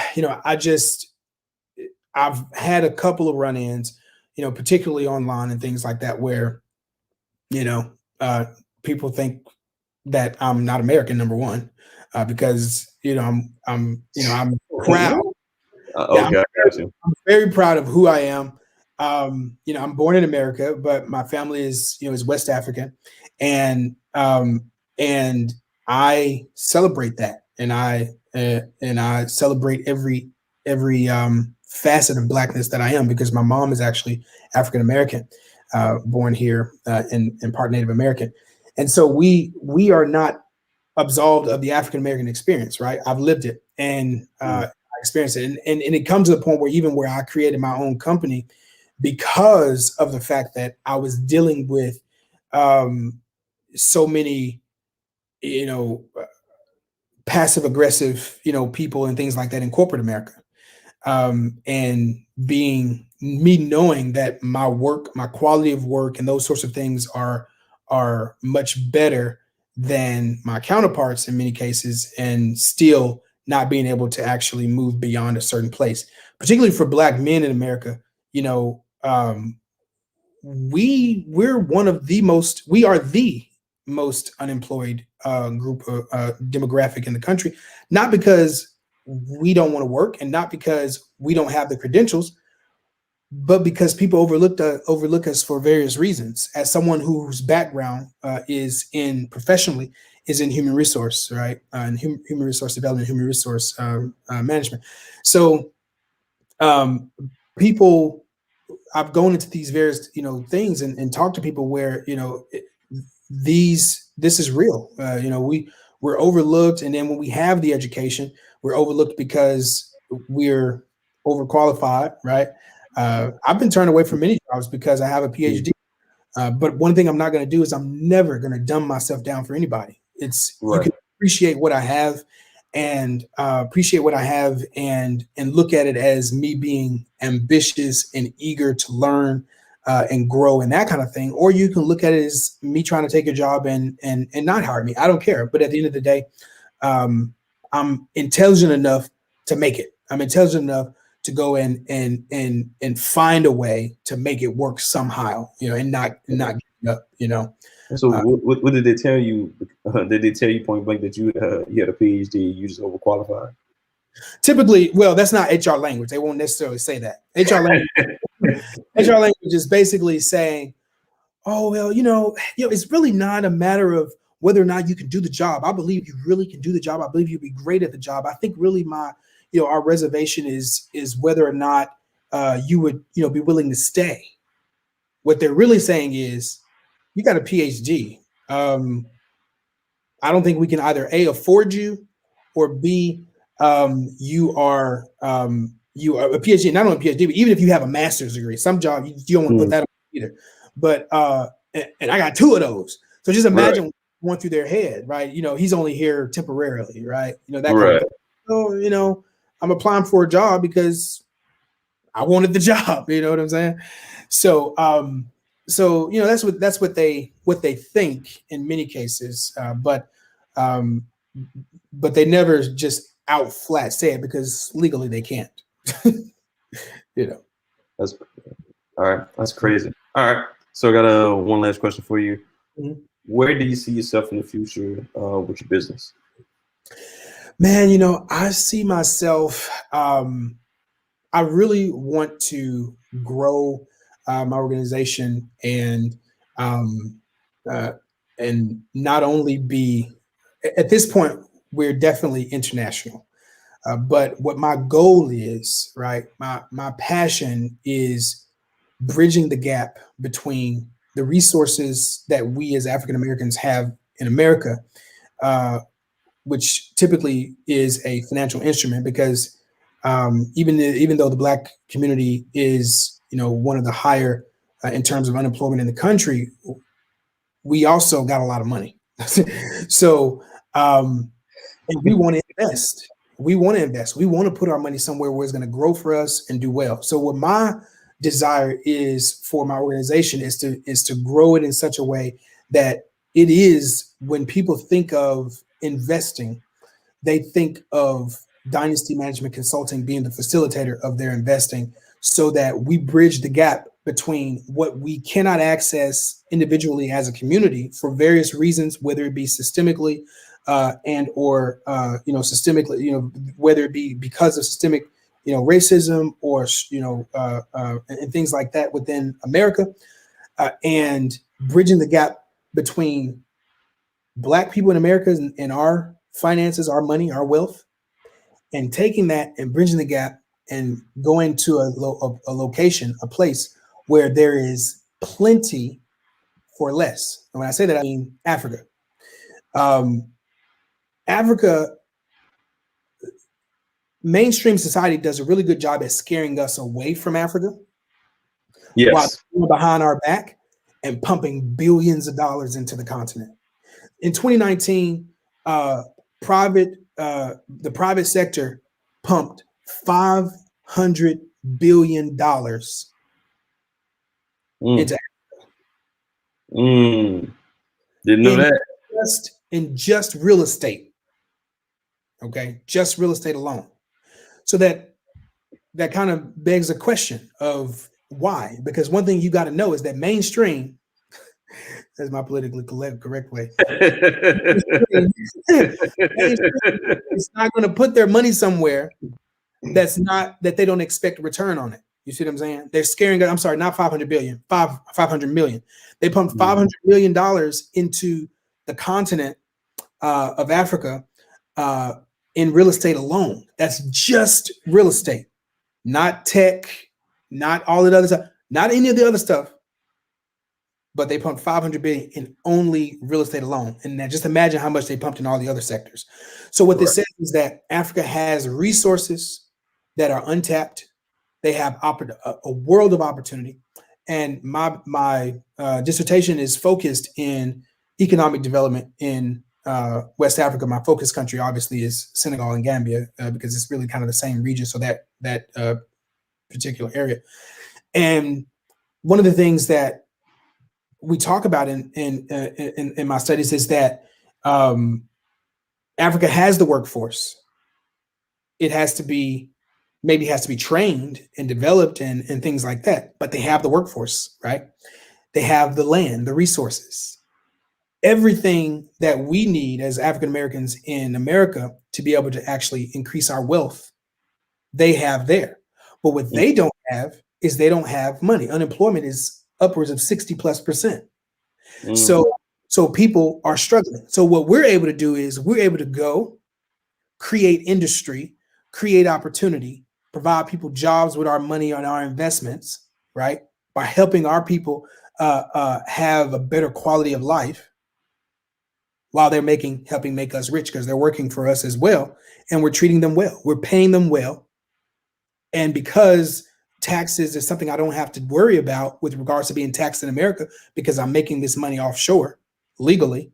had a couple of run-ins, particularly online and things like that, where people think that I'm not American, number one, because I'm proud. Yeah, Okay, I got you. I'm very proud of who I am. I'm born in America, but my family is West African, and I celebrate that, and I celebrate every facet of Blackness that I am, because my mom is actually African American, born here, and part Native American, and so we are not absolved of the African American experience, right? I've lived it, and I experienced it, and it comes to the point where even where I created my own company because of the fact that I was dealing with so many, passive aggressive, people and things like that in corporate America, and being me knowing that my work, my quality of work, and those sorts of things are much better than my counterparts in many cases, and still not being able to actually move beyond a certain place, particularly for Black men in America. We're one of the most, we are the most unemployed group of demographic in the country, not because we don't want to work and not because we don't have the credentials, but because people overlook us for various reasons. As someone whose background is in human resource, right, and human resource development, human resource management. So people, I've gone into these various things and talked to people where this is real. We're overlooked, and then when we have the education, we're overlooked because we're overqualified, right? I've been turned away from many jobs because I have a PhD. But one thing I'm not going to do is I'm never going to dumb myself down for anybody. It's right. You can appreciate what I have and look at it as me being ambitious and eager to learn and grow and that kind of thing. Or you can look at it as me trying to take a job and not hire me. I don't care. But at the end of the day, I'm intelligent enough to make it. I'm intelligent enough to go and find a way to make it work somehow, and not give up, So what did they tell you? Did they tell you point blank that you had a PhD, you just overqualified? Typically, well, that's not HR language. They won't necessarily say that. HR language is basically saying, oh, well, it's really not a matter of whether or not you can do the job. I believe you really can do the job. I believe you'd be great at the job. I think really our reservation is whether or not you would, be willing to stay. What they're really saying is, you got a PhD. I don't think we can either A, afford you, or B, you are a PhD, not only a PhD, but even if you have a master's degree, some job you don't want to put that on either. But and I got two of those. So just imagine going through their head, right? He's only here temporarily, right? That kind of thing. So, I'm applying for a job because I wanted the job. You know what I'm saying? So, that's what they think in many cases, but they never just out flat say it because legally they can't. That's all right. That's crazy. All right. So I got one last question for you. Mm-hmm. Where do you see yourself in the future with your business? Man, I see myself. I really want to grow my organization and not only be, at this point, we're definitely international. But what my goal is, right? My passion is bridging the gap between the resources that we as African Americans have in America, which typically is a financial instrument, because even though the Black community is, one of the higher in terms of unemployment in the country, we also got a lot of money. So, and we want to invest. We want to put our money somewhere where it's going to grow for us and do well. So what my desire is for my organization is to grow it in such a way that it is, when people think of investing, they think of Dynasty Management Consulting being the facilitator of their investing, so that we bridge the gap between what we cannot access individually as a community for various reasons, whether it be systemically and or systemically, whether it be because of systemic racism or and things like that within America, and bridging the gap between Black people in America and our finances, our money, our wealth, and taking that and bridging the gap and going to a location, a place where there is plenty for less. And when I say that, I mean Africa. Africa, mainstream society does a really good job at scaring us away from Africa. Yes. While behind our back and pumping billions of dollars into the continent. In 2019, the private sector pumped $500 billion into Africa. Didn't know that. In just real estate. Okay, just real estate alone. So that kind of begs a question of why. Because one thing you got to know is that mainstream, that's my politically correct way, it's not going to put their money somewhere that they don't expect a return on it. You see what I'm saying? They're scaring. I'm sorry, not 500 billion, 500 million. They pumped $500 million into the continent of Africa in real estate alone. That's just real estate, not tech, not all the other stuff, not any of the other stuff. But they pumped 500 billion in only real estate alone. And now just imagine how much they pumped in all the other sectors. So what this says is that Africa has resources that are untapped. They have a world of opportunity. And my dissertation is focused in economic development in West Africa. My focus country obviously is Senegal and Gambia because it's really kind of the same region. So that particular area. And one of the things that we talk about in my studies is that Africa has the workforce. It has to be trained and developed and things like that, but they have the workforce, right? They have the land, the resources, everything that we need as African Americans in America to be able to actually increase our wealth. They have there, but what they don't have is they don't have money. Unemployment is upwards of 60+%. So people are struggling. So what we're able to do is we're able to go create industry, create opportunity, provide people jobs with our money and our investments, right? By helping our people have a better quality of life while they're helping make us rich because they're working for us as well. And we're treating them well. We're paying them well. And because taxes is something I don't have to worry about with regards to being taxed in America because I'm making this money offshore legally.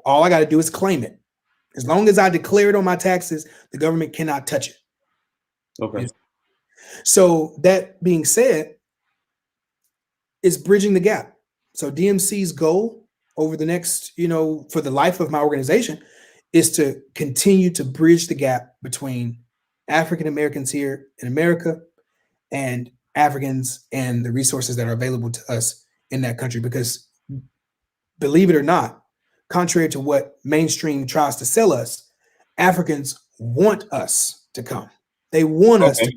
All I got to do is claim it. As long as I declare it on my taxes, the government cannot touch it. Okay. So that being said, is bridging the gap. So DMC's goal over the next, for the life of my organization is to continue to bridge the gap between African Americans here in America and Africans and the resources that are available to us in that country. Because believe it or not, contrary to what mainstream tries to sell us, Africans want us to come. They want us to.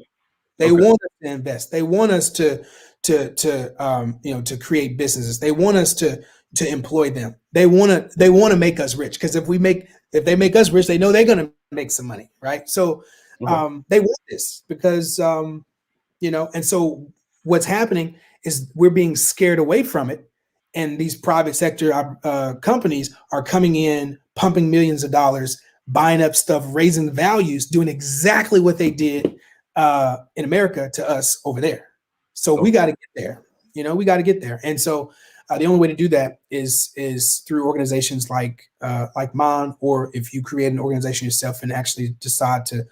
They want us to invest. They want us to create businesses. They want us to employ them. They want to make us rich because if they make us rich, they know they're going to make some money, right? So they want this because and so what's happening is we're being scared away from it and these private sector companies are coming in, pumping millions of dollars, buying up stuff, raising values, doing exactly what they did in America to us over there. So we got to get there. We got to get there. And so the only way to do that is through organizations like mine, or if you create an organization yourself and actually decide to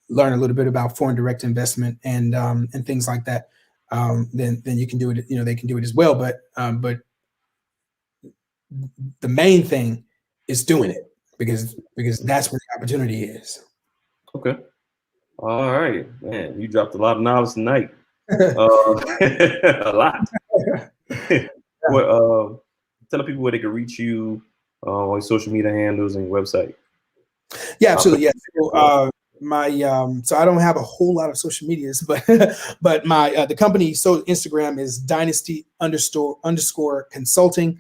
learn a little bit about foreign direct investment and things like that, then you can do it. They can do it as well. But the main thing is doing it because that's where the opportunity is. Okay. All right, man. You dropped a lot of knowledge tonight. A lot. Well, tell people where they can reach you on social media handles and your website. Yeah, absolutely. Yeah. So, so I don't have a whole lot of social medias, but the company Instagram is Dynasty_Consulting.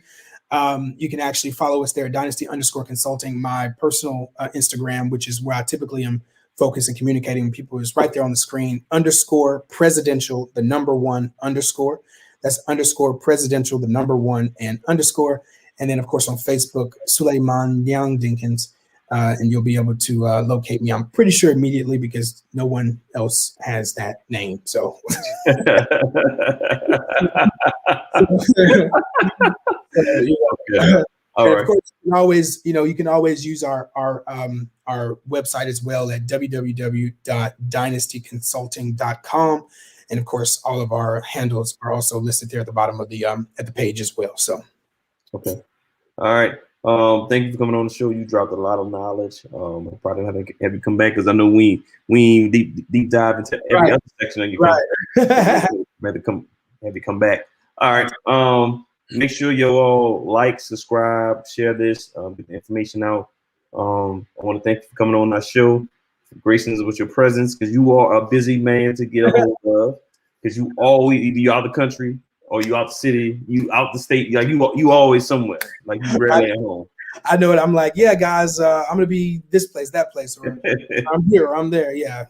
You can actually follow us there, Dynasty_Consulting. My personal Instagram, which is where I typically am focused and communicating with people, is right there on the screen. _presidential, the number 1 _. That's _presidential, the number 1 and _. And then, of course, on Facebook, Souleyemane Niang-Dinkins. And you'll be able to locate me. I'm pretty sure immediately because no one else has that name. So, All right. Of course, you can always use our website as well at www.dynastyconsulting.com. And of course, all of our handles are also listed there at the bottom of the at the page as well. So, okay, all right. Thank you for coming on the show. You dropped a lot of knowledge. I'll probably have you come back because I know we deep dive into every other section of your have to come back. All right. Make sure you all like, subscribe, share this, get the information out. I want to thank you for coming on our show, gracing us with your presence, because you are a busy man to get a hold of. Because you always either you out the country or you out the city, you out the state, like you always somewhere, like you rarely at home. I know it. I'm like, yeah, guys, I'm gonna be this place, that place, or I'm here, or I'm there. Yeah,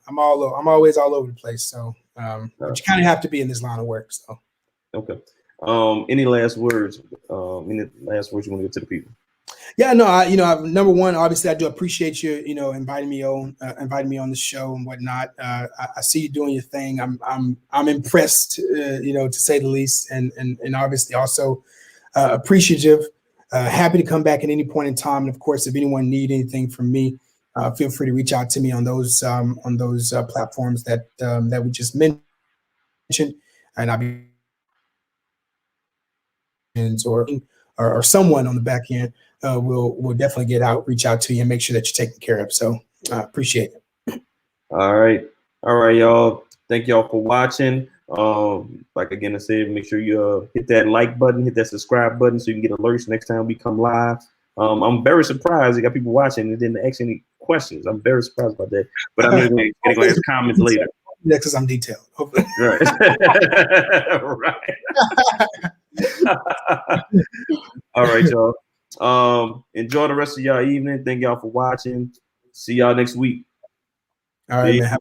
I'm always all over the place. So, but you kind of have to be in this line of work. So, okay. Any last words? Any last words you want to give to the people? Yeah, no, number one, obviously, I do appreciate you, inviting me on the show and whatnot. I see you doing your thing. I'm impressed, to say the least, and obviously also appreciative. Happy to come back at any point in time. And of course, if anyone need anything from me, feel free to reach out to me on those platforms that we just mentioned, and I'll be or someone on the back end will definitely reach out to you and make sure that you're taken care of. So appreciate it. All right, y'all. Thank y'all for watching. Like again, I said, make sure you hit that like button, hit that subscribe button, so you can get alerts next time we come live. I'm very surprised. I got people watching and didn't ask any questions. I'm very surprised about that. But I'm going to ask comments later. Yeah, because I'm detailed. Hopefully. Right. Right. All right, y'all. Enjoy the rest of y'all evening. Thank y'all for watching. See y'all next week. All right, man.